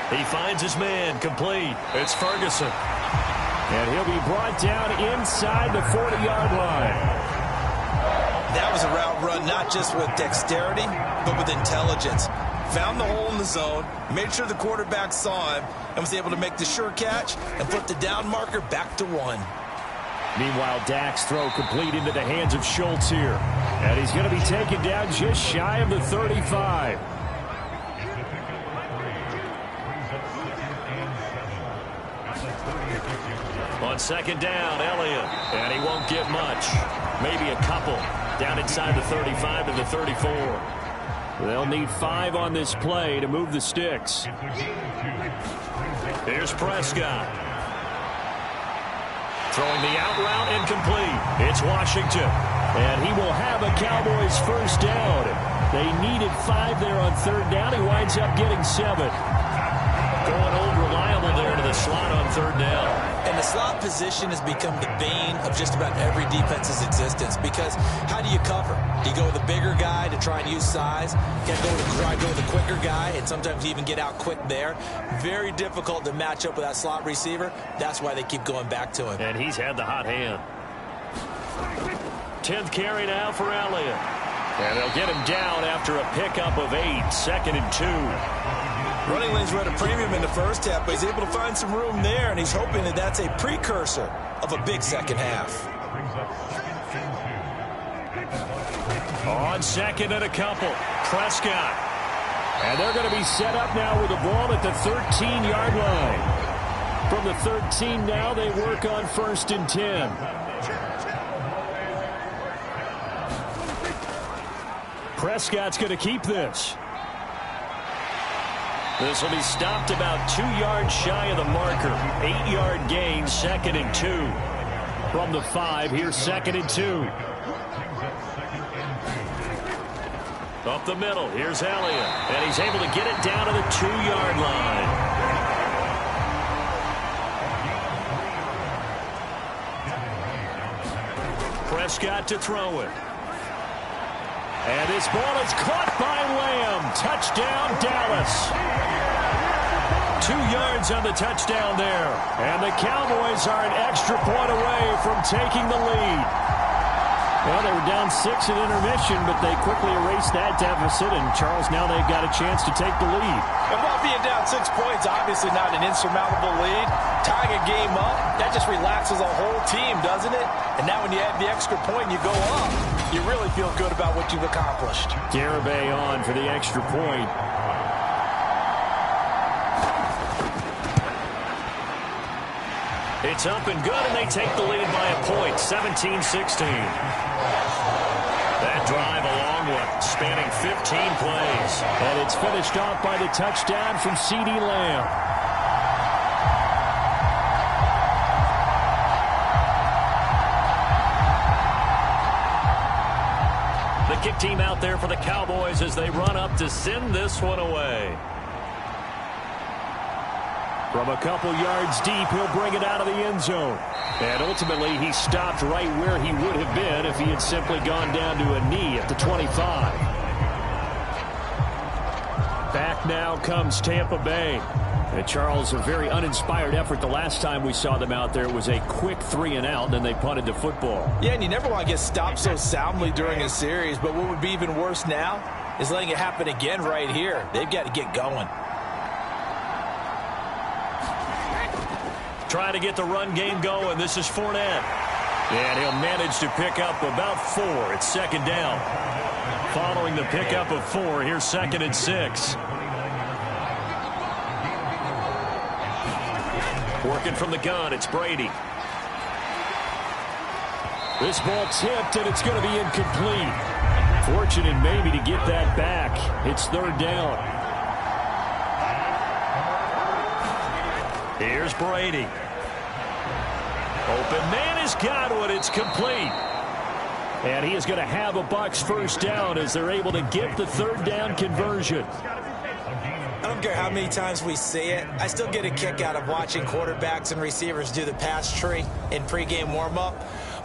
He finds his man, complete. It's Ferguson. And he'll be brought down inside the 40-yard line. That was a route run not just with dexterity, but with intelligence. Found the hole in the zone, made sure the quarterback saw him, and was able to make the sure catch and put the down marker back to 1. Meanwhile, Dak's throw complete into the hands of Schultz here. And he's going to be taken down just shy of the 35. On 2nd down, Elliott. And he won't get much. Maybe a couple. Down inside the 35 to the 34. They'll need 5 on this play to move the sticks. Here's Prescott. Throwing the out route incomplete. It's Washington. And he will have a Cowboys 1st down. They needed 5 there on third down. He winds up getting 7. Going old reliable there to the slot on third down. And the slot position has become the bane of just about every defense's existence, because how do you cover? Do you go with a bigger guy to try and use size? You got to go with a quicker guy, and sometimes you even get out quick there. Very difficult to match up with that slot receiver. That's why they keep going back to him. And he's had the hot hand. 10th carry now for Elliott. And they'll get him down after a pickup of 8. 2nd and 2. Running lanes were at a premium in the first half, but he's able to find some room there, and he's hoping that that's a precursor of a big second half. On 2nd and a couple, Prescott. And they're going to be set up now with the ball at the 13-yard line. From the 13 now, they work on 1st and 10. Prescott's going to keep this. This will be stopped about 2 yards shy of the marker. 8-yard gain, 2nd and 2. From the 5, here's 2nd and 2. Up the middle, here's Elliott. And he's able to get it down to the 2-yard line. Prescott to throw it. And this ball is caught by Lamb. Touchdown, Dallas. 2 yards on the touchdown there. And the Cowboys are an extra point away from taking the lead. Well, they were down 6 at intermission, but they quickly erased that deficit. And, Charles, now they've got a chance to take the lead. And while being down 6 points, obviously not an insurmountable lead, tying a game up, that just relaxes a whole team, doesn't it? And now when you add the extra point and you go up, you really feel good about what you've accomplished. Garibay on for the extra point. It's up and good, and they take the lead by a point, 17-16. That drive a long one, spanning 15 plays. And it's finished off by the touchdown from CeeDee Lamb. The kick team out there for the Cowboys as they run up to send this one away. From a couple yards deep, he'll bring it out of the end zone. And ultimately, he stopped right where he would have been if he had simply gone down to a knee at the 25. Back now comes Tampa Bay. And Charles, a very uninspired effort the last time we saw them out there. It was a quick 3-and-out, and then they punted the football. Yeah, and you never want to get stopped so soundly during a series, but what would be even worse now is letting it happen again right here. They've got to get going. Trying to get the run game going. This is Fournette. And he'll manage to pick up about 4. It's 2nd down. Following the pickup of 4, here's 2nd and 6. Working from the gun, it's Brady. This ball tipped, and it's going to be incomplete. Fortunate maybe to get that back. It's 3rd down. Here's Brady. Open man has got one. It's complete. And he is going to have a Bucs 1st down as they're able to get the 3rd down conversion. I don't care how many times we see it. I still get a kick out of watching quarterbacks and receivers do the pass tree in pregame warm-up.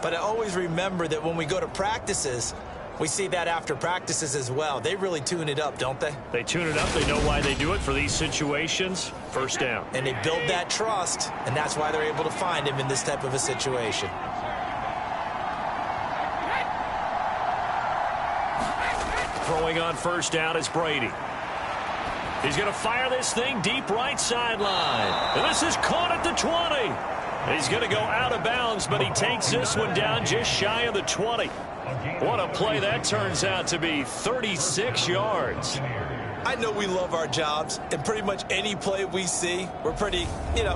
But I always remember that when we go to practices, we see that after practices as well. They really tune it up, don't they? They tune it up. They know why they do it for these situations. 1st down. And they build that trust, and that's why they're able to find him in this type of a situation. Throwing on 1st down is Brady. He's going to fire this thing deep right sideline. And this is caught at the 20. He's going to go out of bounds, but he takes this one down just shy of the 20. What a play that turns out to be. 36 yards. I know we love our jobs, and pretty much any play we see, we're pretty,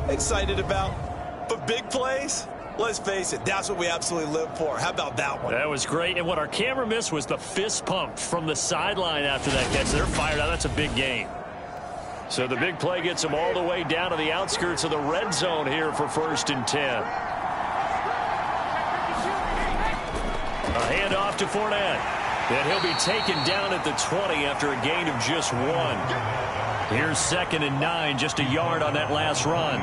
excited about. But big plays, let's face it, that's what we absolutely live for. How about that one? That was great. And what our camera missed was the fist pump from the sideline after that catch. They're fired out. That's a big game. So the big play gets them all the way down to the outskirts of the red zone here for 1st and 10. A handoff to Fournette. And he'll be taken down at the 20 after a gain of just 1. Here's 2nd and 9, just a yard on that last run.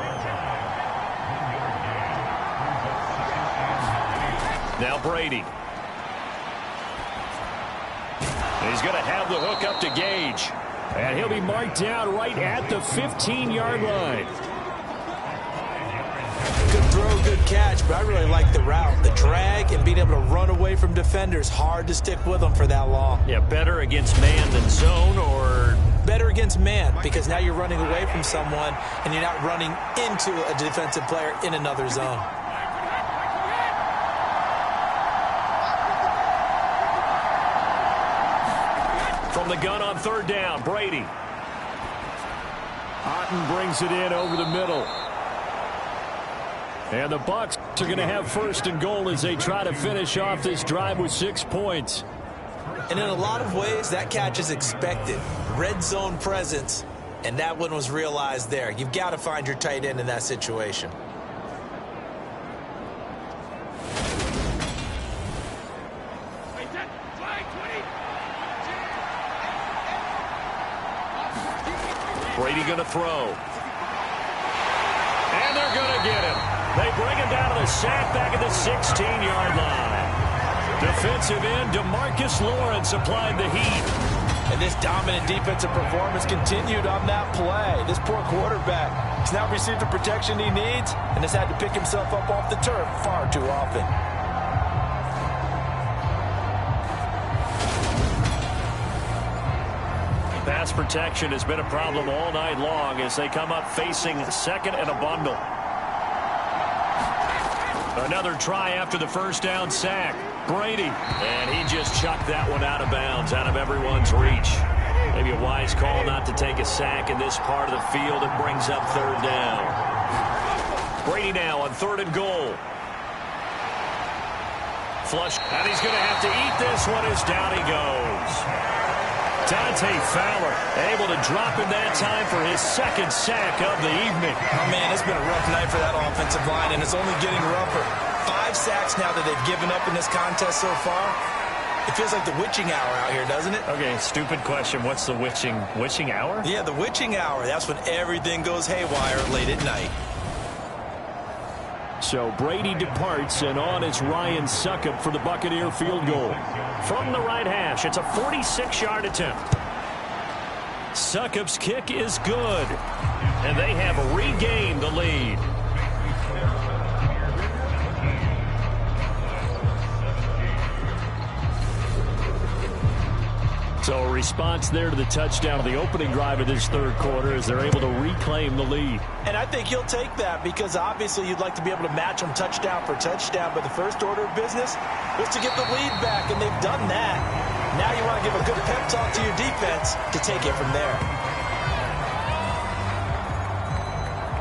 Now Brady. He's going to have the hook up to Gage. And he'll be marked down right at the 15-yard line. Good throw, good catch, but I really like the route. The drag and being able to run away from defenders, hard to stick with them for that long. Yeah, better against man than zone, or? Better against man, because now you're running away from someone and you're not running into a defensive player in another zone. From the gun on 3rd down, Brady. Otten brings it in over the middle. And the Bucs are going to have 1st and goal as they try to finish off this drive with 6 points. And in a lot of ways, that catch is expected. Red zone presence, and that one was realized there. You've got to find your tight end in that situation. Brady going to throw. And they're going to get him. They bring him down to the sack back at the 16-yard line. Defensive end DeMarcus Lawrence applied the heat. And this dominant defensive performance continued on that play. This poor quarterback has now received the protection he needs and has had to pick himself up off the turf far too often. Pass protection has been a problem all night long as they come up facing 2nd and a bundle. Another try after the 1st down sack. Brady, and he just chucked that one out of bounds, out of everyone's reach. Maybe a wise call not to take a sack in this part of the field. It brings up 3rd down. Brady now on 3rd and goal. Flush, and he's going to have to eat this one as down he goes. Dante Fowler able to drop in that time for his 2nd sack of the evening. Oh, man, it's been a rough night for that offensive line, and it's only getting rougher. 5 sacks now that they've given up in this contest so far. It feels like the witching hour out here, doesn't it? Okay, stupid question. What's the witching hour? Yeah, the witching hour. That's when everything goes haywire late at night. So Brady departs, and on is Ryan Succop for the Buccaneer field goal. From the right hash, it's a 46-yard attempt. Succop's kick is good, and they have regained the lead. So a response there to the touchdown of the opening drive of this 3rd quarter as they're able to reclaim the lead. And I think he'll take that because obviously you'd like to be able to match them touchdown for touchdown, but the first order of business was to get the lead back, and they've done that. Now you want to give a good pep talk to your defense to take it from there.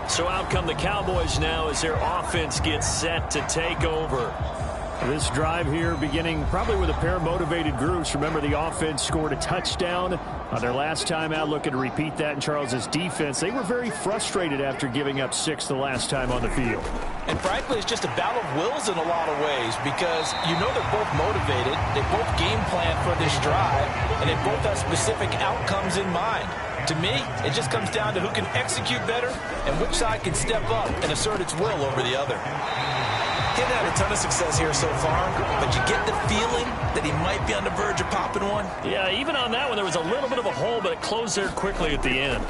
So out come the Cowboys now as their offense gets set to take over. This drive here beginning probably with a pair of motivated groups. Remember, the offense scored a touchdown on their last time out. Looking to repeat that in Charles's defense. They were very frustrated after giving up 6 the last time on the field. And frankly, it's just a battle of wills in a lot of ways because you know they're both motivated. They both game plan for this drive, and they both have specific outcomes in mind. To me, it just comes down to who can execute better and which side can step up and assert its will over the other. He hasn't had a ton of success here so far, but you get the feeling that he might be on the verge of popping one. Yeah, even on that one, there was a little bit of a hole, but it closed there quickly at the end.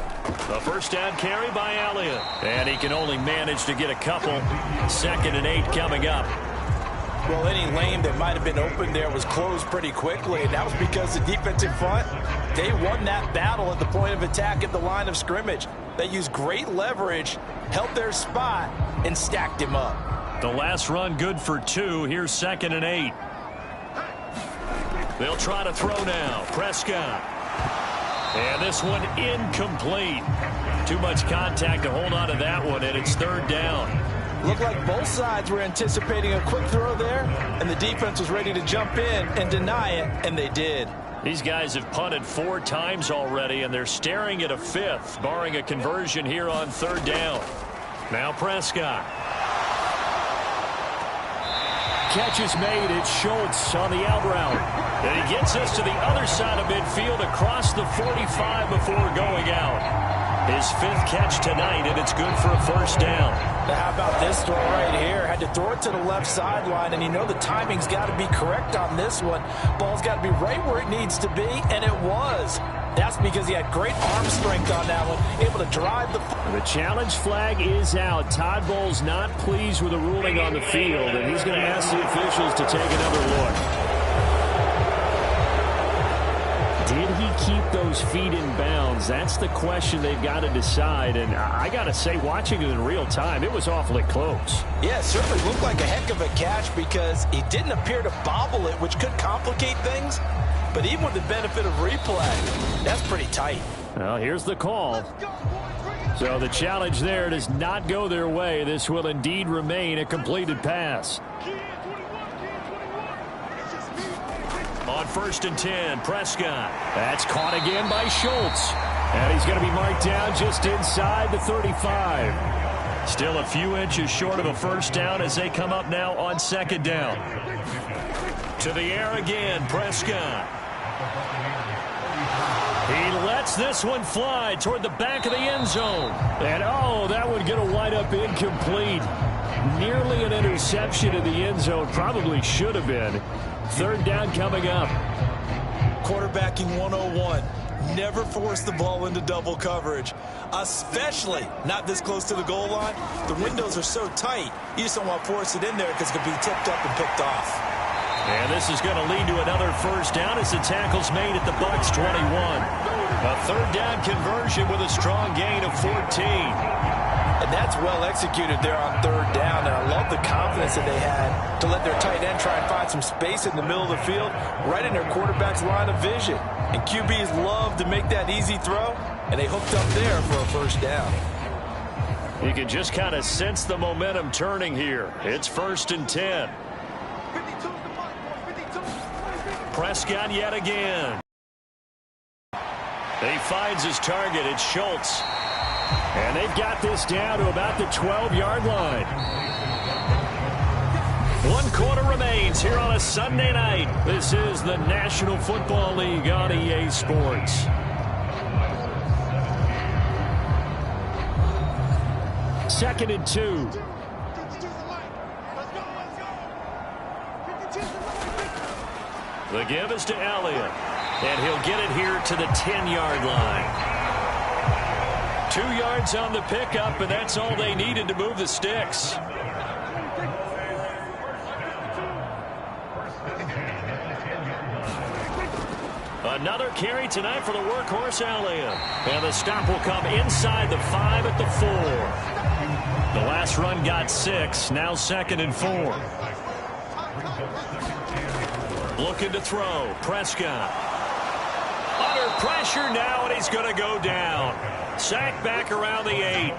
The 1st down carry by Elliott. And he can only manage to get a couple. 2nd and 8 coming up. Well, any lane that might have been open there was closed pretty quickly, and that was because the defensive front, they won that battle at the point of attack at the line of scrimmage. They used great leverage, held their spot, and stacked him up. The last run good for 2. Here's 2nd and 8. They'll try to throw now. Prescott. And this one incomplete. Too much contact to hold on to that one, and it's 3rd down. Looked like both sides were anticipating a quick throw there, and the defense was ready to jump in and deny it, and they did. These guys have punted 4 times already, and they're staring at a 5th, barring a conversion here on 3rd down. Now Prescott. catch is made. It's Schultz on the out route. And he gets us to the other side of midfield across the 45 before going out. His 5th catch tonight, and it's good for a first down. Now how about this throw right here? Had to throw it to the left sideline, and you know the timing's got to be correct on this one. Ball's got to be right where it needs to be, and it was. That's because he had great arm strength on that one, able to drive the... The challenge flag is out. Todd Bowles not pleased with the ruling on the field, and he's going to ask the officials to take another look. Did he keep those feet in bounds? That's the question they've got to decide, and I got to say, watching it in real time, it was awfully close. Yeah, it certainly looked like a heck of a catch because he didn't appear to bobble it, which could complicate things. But even with the benefit of replay, that's pretty tight. Well, here's the call. So the challenge there does not go their way. This will indeed remain a completed pass. On 1st and 10, Prescott. That's caught again by Schultz. And he's going to be marked down just inside the 35. Still a few inches short of a first down as they come up now on 2nd down. To the air again, Prescott. He lets this one fly toward the back of the end zone. And, oh, that would get a wind up incomplete. Nearly an interception in the end zone. Probably should have been. 3rd down coming up. Quarterbacking 101. Never force the ball into double coverage, especially not this close to the goal line. The windows are so tight, you just don't want to force it in there because it could be tipped up and picked off. And this is going to lead to another first down as the tackle's made at the Bucs 21. A 3rd down conversion with a strong gain of 14. And that's well executed there on 3rd down. And I love the confidence that they had to let their tight end try and find some space in the middle of the field, right in their quarterback's line of vision. And QBs love to make that easy throw, and they hooked up there for a first down. You can just kind of sense the momentum turning here. It's 1st and 10. Prescott yet again. He finds his target. It's Schultz. And they've got this down to about the 12-yard line. 1 quarter remains here on a Sunday night. This is the National Football League on EA Sports. Second and 2. The give is to Elliott. And he'll get it here to the 10-yard line. 2 yards on the pickup, and that's all they needed to move the sticks. Another carry tonight for the workhorse Elliott. And the stop will come inside the 5 at the 4. The last run got 6, now 2nd and 4. Looking to throw, Prescott. Under pressure now, and he's going to go down. Sacked back around the 8.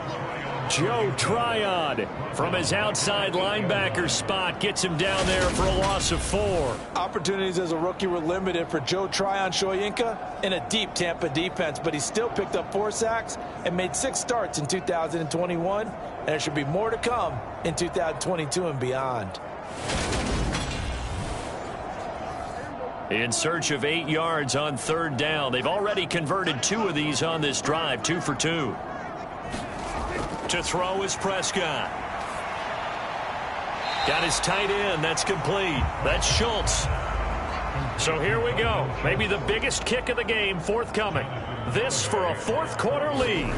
Joe Tryon from his outside linebacker spot gets him down there for a loss of 4. Opportunities as a rookie were limited for Joe Tryon-Shoyinka in a deep Tampa defense, but he still picked up 4 sacks and made 6 starts in 2021, and there should be more to come in 2022 and beyond. In search of 8 yards on 3rd down. They've already converted 2 of these on this drive, 2 for 2. To throw is Prescott. Got his tight end. That's complete. That's Schultz. So here we go. Maybe the biggest kick of the game forthcoming. This for a 4th quarter lead.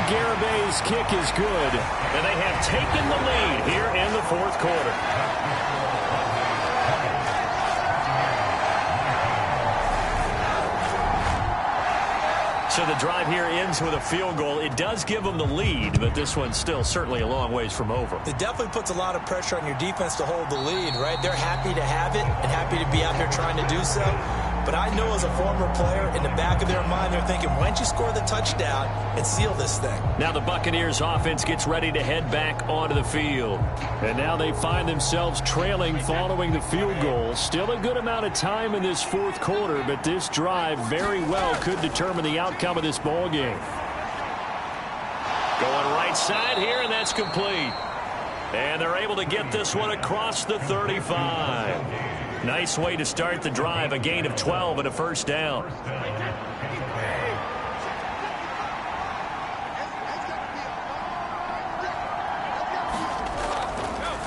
Garabay's kick is good. And they have taken the lead here in the 4th quarter. So the drive here ends with a field goal. It does give them the lead, but this one's still certainly a long ways from over. It definitely puts a lot of pressure on your defense to hold the lead, right? They're happy to have it and happy to be out there trying to do so. But I know as a former player, in the back of their mind, they're thinking, why don't you score the touchdown and seal this thing? Now the Buccaneers offense gets ready to head back onto the field. And now they find themselves trailing following the field goal. Still a good amount of time in this 4th quarter, but this drive very well could determine the outcome of this ball game. Going right side here, and that's complete. And they're able to get this one across the 35. Nice way to start the drive, a gain of 12 and a first down.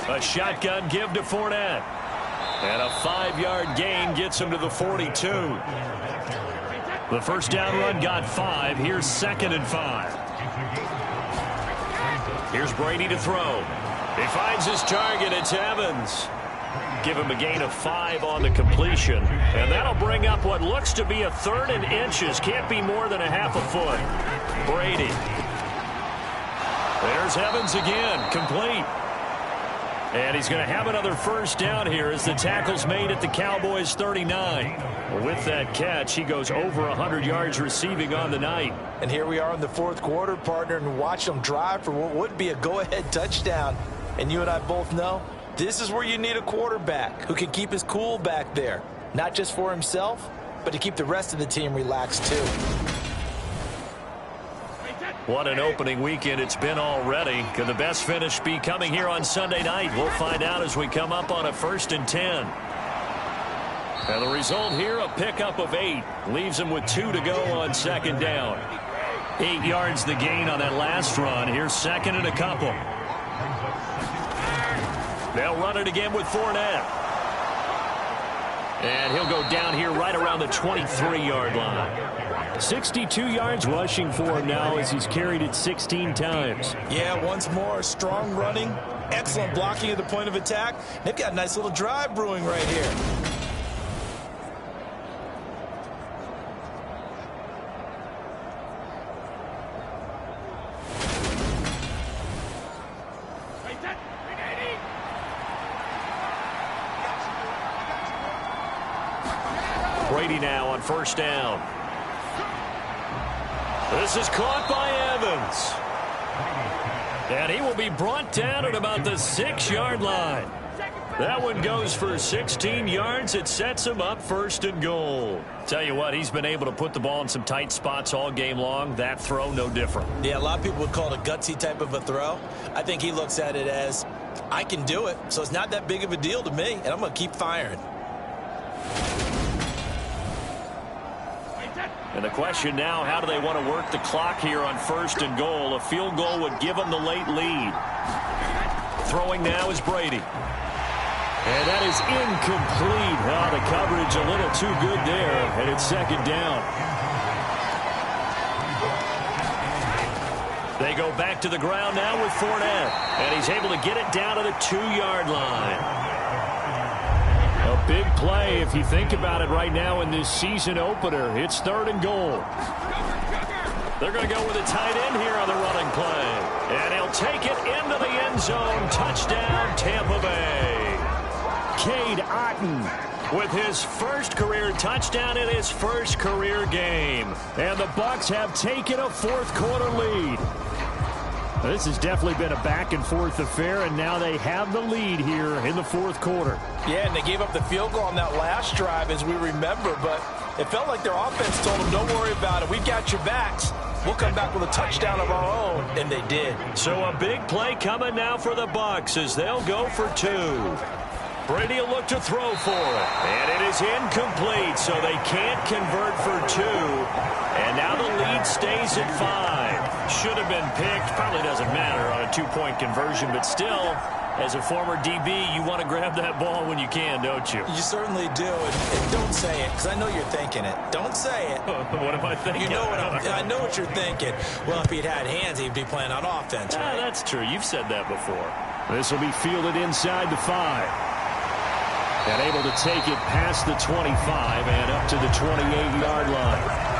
A shotgun give to Fournette. And a 5-yard gain gets him to the 42. The first down run got 5. Here's 2nd and 5. Here's Brady to throw. He finds his target. It's Evans. Give him a gain of 5 on the completion. And that'll bring up what looks to be a 3rd and inches. Can't be more than a half a foot. Brady. There's Evans again. Complete. And he's going to have another first down here as the tackle's made at the Cowboys 39. With that catch, he goes over 100 yards receiving on the night. And here we are in the 4th quarter, partner, and watch them drive for what would be a go-ahead touchdown. And you and I both know this is where you need a quarterback who can keep his cool back there. Not just for himself, but to keep the rest of the team relaxed too. What an opening weekend it's been already. Could the best finish be coming here on Sunday night? We'll find out as we come up on a 1st and 10. And the result here, a pickup of 8. Leaves him with 2 to go on 2nd down. 8 yards the gain on that last run. Here's 2nd and a couple. They'll run it again with Fournette. And he'll go down here right around the 23-yard line. 62 yards rushing for him now as he's carried it 16 times. Yeah, once more, strong running, excellent blocking at the point of attack. They've got a nice little drive brewing right here. Brady now on 1st down. This is caught by Evans. And he will be brought down at about the 6-yard line. That one goes for 16 yards. It sets him up 1st and goal. Tell you what, he's been able to put the ball in some tight spots all game long. That throw, no different. Yeah, a lot of people would call it a gutsy type of a throw. I think he looks at it as, I can do it, so it's not that big of a deal to me, and I'm going to keep firing. And the question now, how do they want to work the clock here on 1st and goal? A field goal would give them the late lead. Throwing now is Brady. And that is incomplete. Oh, the coverage a little too good there, and it's 2nd down. They go back to the ground now with Fournette, and he's able to get it down to the 2-yard line. A big play if you think about it right now in this season opener. It's 3rd and goal. They're going to go with a tight end here on the running play. And he'll take it into the end zone. Touchdown, Tampa Bay. Cade Otton with his first career touchdown in his first career game. And the Bucs have taken a 4th quarter lead. This has definitely been a back-and-forth affair, and now they have the lead here in the 4th quarter. Yeah, and they gave up the field goal on that last drive, as we remember, but it felt like their offense told them, don't worry about it. We've got your backs. We'll come back with a touchdown of our own, and they did. So a big play coming now for the Bucs as they'll go for 2. Brady will look to throw for it, and it is incomplete, so they can't convert for 2. And now the lead stays at 5. Should have been picked. Probably doesn't matter on a 2-point conversion, but still, as a former DB, you want to grab that ball when you can, don't you? You certainly do, and don't say it, because I know you're thinking it. Don't say it. What am I thinking? You know what I know what you're thinking. Well, if he'd had hands, he'd be playing on offense. Right? That's true. You've said that before. This will be fielded inside the 5. And able to take it past the 25 and up to the 28-yard line.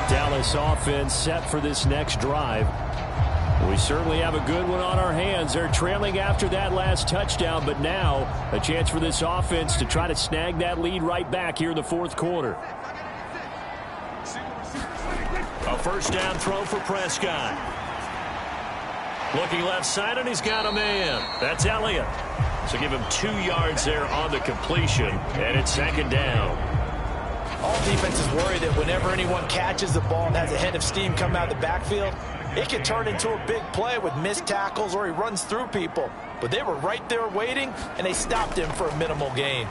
Dallas offense set for this next drive. We certainly have a good one on our hands. They're trailing after that last touchdown, but now a chance for this offense to try to snag that lead right back here in the 4th quarter. A first down throw for Prescott. Looking left side, and he's got a man. That's Elliott. So give him 2 yards there on the completion, and it's 2nd down. All defenses worry that whenever anyone catches the ball and has a head of steam coming out of the backfield, It could turn into a big play with missed tackles or he runs through people. But they were right there waiting, and they stopped him for a minimal gain.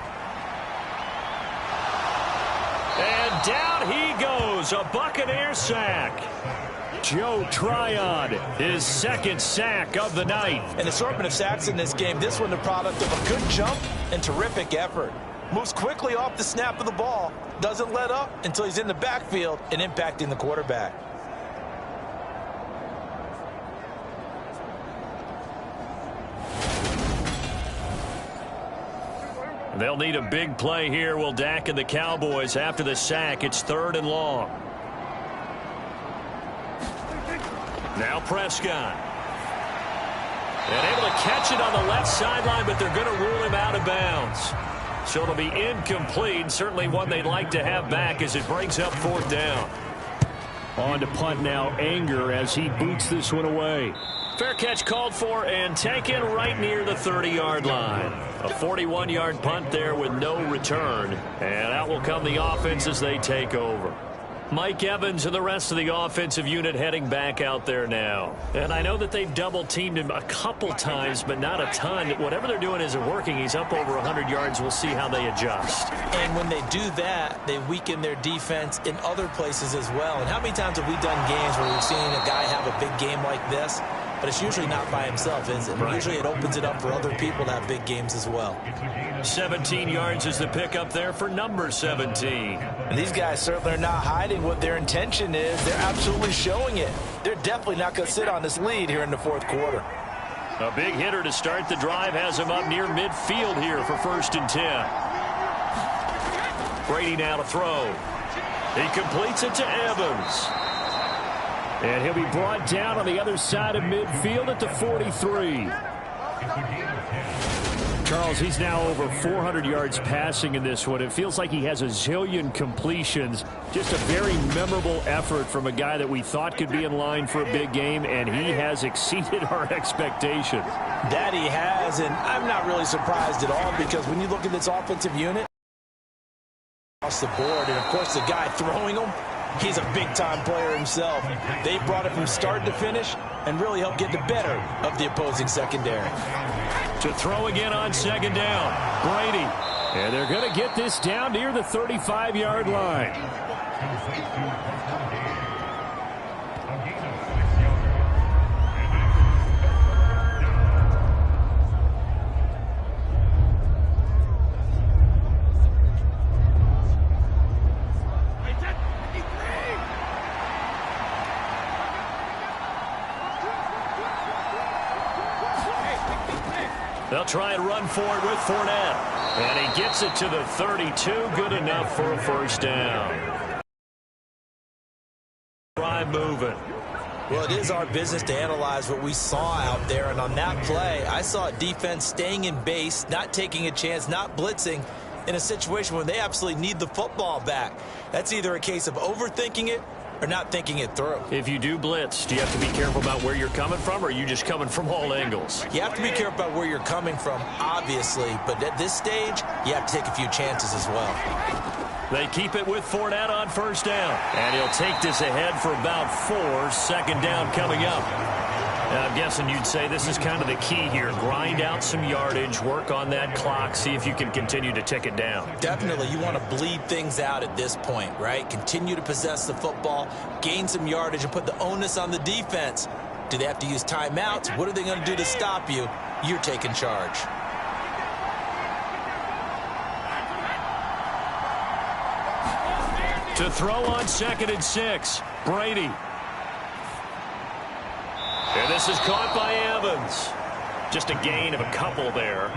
And down he goes, a Buccaneers sack. Joe Tryon, his second sack of the night. An assortment of sacks in this game. This one the product of a good jump and terrific effort. Moves quickly off the snap of the ball. Doesn't let up until he's in the backfield and impacting the quarterback. They'll need a big play here, will Dak and the Cowboys. After the sack, it's 3rd and long. Now Prescott. And able to catch it on the left sideline, but they're going to rule him out of bounds. So it'll be incomplete. Certainly one they'd like to have back as it brings up 4th down. On to punt now, Anger, as he boots this one away. Fair catch called for and taken right near the 30-yard line. A 41-yard punt there with no return. And out will come the offense as they take over. Mike Evans and the rest of the offensive unit heading back out there now. And I know that they've double-teamed him a couple times, but not a ton. Whatever they're doing isn't working. He's up over 100 yards. We'll see how they adjust. And when they do that, they weaken their defense in other places as well. And how many times have we done games where we've seen a guy have a big game like this? But it's usually not by himself, is it? Right. Usually it opens it up for other people to have big games as well. 17 yards is the pickup there for number 17. And these guys certainly are not hiding what their intention is. They're absolutely showing it. They're definitely not going to sit on this lead here in the 4th quarter. A big hitter to start the drive has him up near midfield here for 1st and 10. Brady now to throw. He completes it to Evans. And he'll be brought down on the other side of midfield at the 43. Charles, he's now over 400 yards passing in this one. It feels like he has a zillion completions. Just a very memorable effort from a guy that we thought could be in line for a big game, and he has exceeded our expectations. That he has, and I'm not really surprised at all because when you look at this offensive unit, across the board, and of course the guy throwing them, he's a big-time player himself. They brought it from start to finish and really helped get the better of the opposing secondary. To throw again on 2nd down, Brady. And they're going to get this down near the 35-yard line. They'll try and run for it with Fournette. And he gets it to the 32. Good enough for a 1st down. Drive moving. Well, it is our business to analyze what we saw out there. And on that play, I saw a defense staying in base, not taking a chance, not blitzing in a situation where they absolutely need the football back. That's either a case of overthinking it or not thinking it through. If you do blitz, do you have to be careful about where you're coming from, or are you just coming from all angles? You have to be careful about where you're coming from, obviously, but at this stage, you have to take a few chances as well. They keep it with Fournette on 1st down, and he'll take this ahead for about 4. 2nd down coming up. Now, I'm guessing you'd say this is kind of the key here. Grind out some yardage, work on that clock, see if you can continue to tick it down. Definitely. You want to bleed things out at this point, right? Continue to possess the football, gain some yardage, and put the onus on the defense. Do they have to use timeouts? What are they going to do to stop you? You're taking charge. To throw on 2nd and 6, Brady. And this is caught by Evans. Just a gain of a couple there.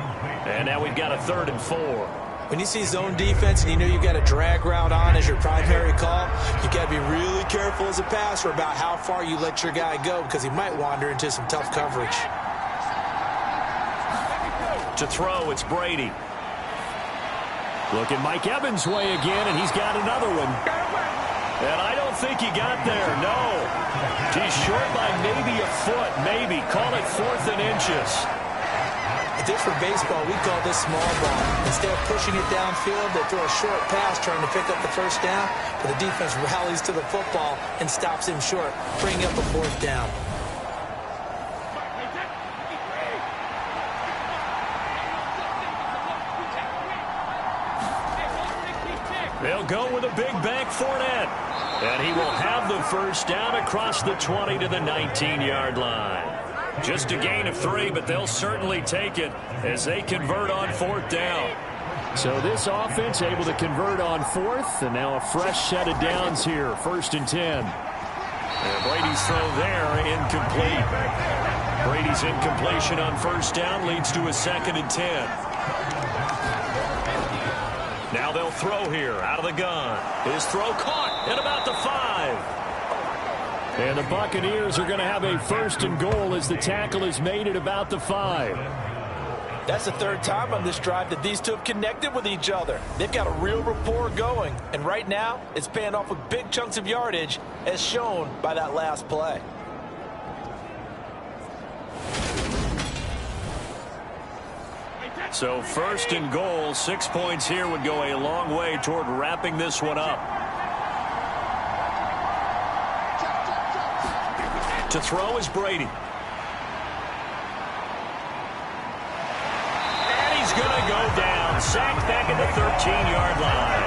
And now we've got a 3rd and 4. When you see zone defense and you know you've got a drag route on as your primary call, you've got to be really careful as a passer about how far you let your guy go because he might wander into some tough coverage. To throw, it's Brady. Looking Mike Evans' way again, and he's got another one. And I don't think he got there, no. He's short by maybe a foot, maybe. Call it 4th and inches. If this were baseball, we call this small ball. Instead of pushing it downfield, they throw a short pass trying to pick up the first down, but the defense rallies to the football and stops him short, bringing up a fourth down. They'll go with a big bank Fournette. And he will have the first down across the 20 to the 19-yard line. Just a gain of 3, but they'll certainly take it as they convert on fourth down. So this offense able to convert on fourth, and now a fresh set of downs here, 1st and 10. And Brady's throw there, incomplete. Brady's incompletion on first down leads to a 2nd and 10. Now they'll throw here out of the gun. His throw caught at about the 5. And the Buccaneers are going to have a 1st and goal as the tackle is made at about the 5. That's the 3rd time on this drive that these two have connected with each other. They've got a real rapport going. And right now, it's paying off with big chunks of yardage as shown by that last play. So 1st and goal, 6 points here would go a long way toward wrapping this one up. To throw is Brady. And he's going to go down. Sacked back at the 13-yard line.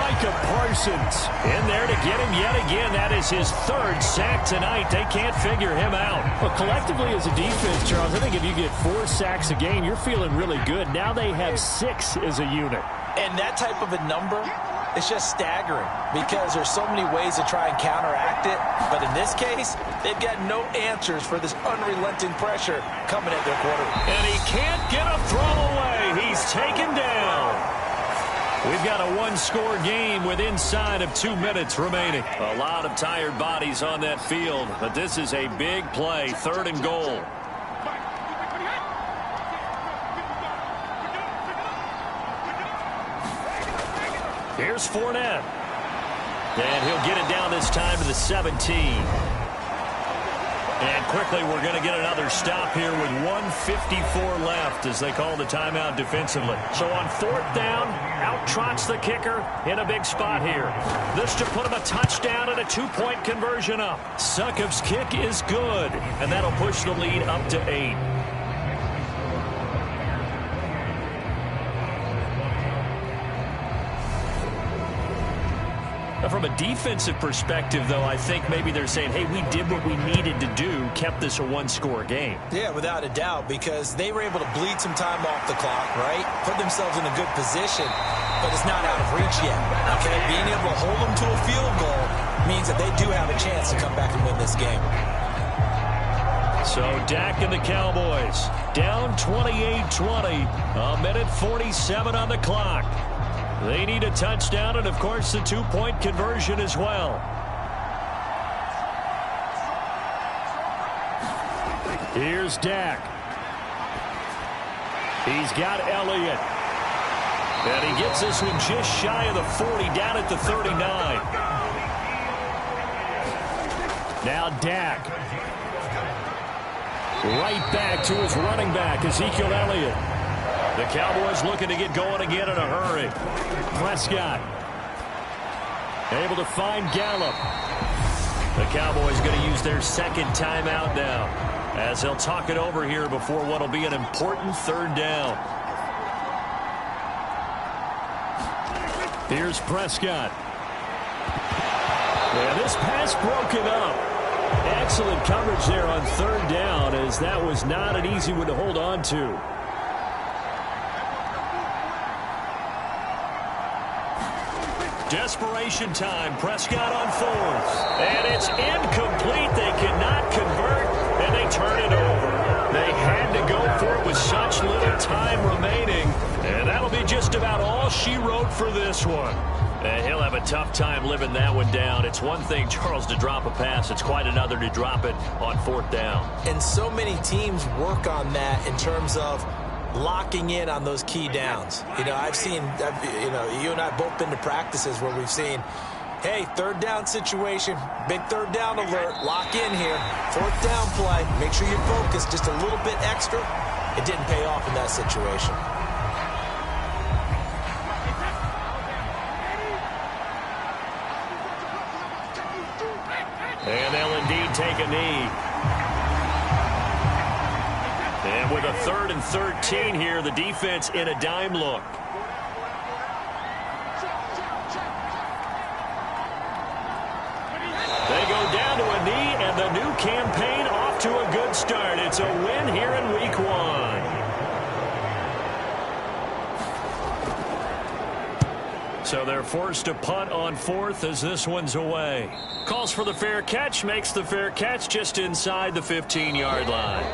Micah Parsons in there to get him yet again. That is his 3rd sack tonight. They can't figure him out. Well, collectively as a defense, Charles, I think if you get 4 sacks a game, you're feeling really good. Now they have 6 as a unit. And that type of a number, it's just staggering because there's so many ways to try and counteract it. But in this case, they've got no answers for this unrelenting pressure coming at their quarterback. And he can't get a throw away. He's taken down. We've got a 1-score game with inside of 2 minutes remaining. A lot of tired bodies on that field, but this is a big play, 3rd and goal. Here's Fournette. And he'll get it down this time to the 17. And quickly, we're going to get another stop here with 1:54 left as they call the timeout defensively. So on 4th down, out trots the kicker in a big spot here. This to put him a touchdown and a 2-point conversion up. Succop's kick is good, and that'll push the lead up to 8. From a defensive perspective, though, I think maybe they're saying, hey, we did what we needed to do, kept this a 1-score game. Yeah, without a doubt, because they were able to bleed some time off the clock, right? Put themselves in a good position, but it's not out of reach yet, okay? Being able to hold them to a field goal means that they do have a chance to come back and win this game. So Dak and the Cowboys down 28-20, a minute 47 on the clock. They need a touchdown and, of course, the 2-point conversion as well. Here's Dak. He's got Elliott. And he gets this one just shy of the 40, down at the 39. Now Dak. Right back to his running back, Ezekiel Elliott. The Cowboys looking to get going again in a hurry. Prescott able to find Gallup. The Cowboys going to use their 2nd timeout now as they'll talk it over here before what will be an important 3rd down. Here's Prescott. And this pass broken up. Excellent coverage there on 3rd down as that was not an easy one to hold on to. Desperation time. Prescott on 4th. And it's incomplete. They cannot convert, and they turn it over. They had to go for it with such little time remaining. And that'll be just about all she wrote for this one. And he'll have a tough time living that one down. It's one thing, Charles, to drop a pass. It's quite another to drop it on 4th down. And so many teams work on that in terms of locking in on those key downs. You know, I've seen, you and I both been to practices where we've seen, hey, 3rd down situation, big 3rd down alert, lock in here, 4th down play, make sure you're focused just a little bit extra, It didn't pay off in that situation. And they'll indeed take a knee. And with a 3rd and 13 here, the defense in a dime look. They go down to a knee, and the new campaign off to a good start. It's a win here in Week 1. So they're forced to punt on 4th as this one's away. Calls for the fair catch, makes the fair catch just inside the 15-yard line.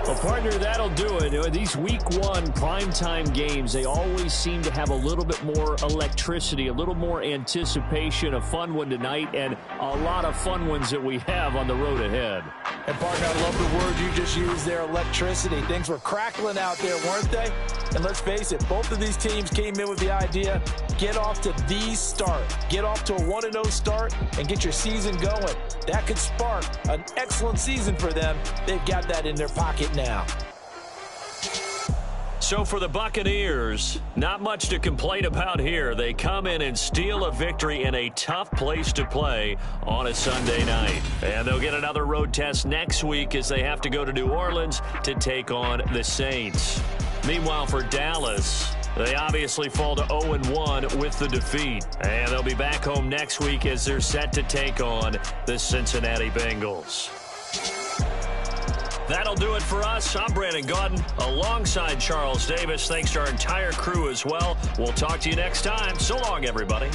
Well, partner, that'll do it. These Week 1 primetime games, they always seem to have a little bit more electricity, a little more anticipation. A fun one tonight, and a lot of fun ones that we have on the road ahead. And, partner, I love the word you just used there, electricity. Things were crackling out there, weren't they? And let's face it, both of these teams came in with the idea, get off to the start. Get off to a 1-0 start and get your season going. That could spark an excellent season for them. They've got that in their pocket now. So for the Buccaneers, not much to complain about here. They come in and steal a victory in a tough place to play on a Sunday night. And they'll get another road test next week as they have to go to New Orleans to take on the Saints. Meanwhile, for Dallas, they obviously fall to 0-1 with the defeat. And they'll be back home next week as they're set to take on the Cincinnati Bengals. That'll do it for us. I'm Brandon Gaudin alongside Charles Davis. Thanks to our entire crew as well. We'll talk to you next time. So long, everybody.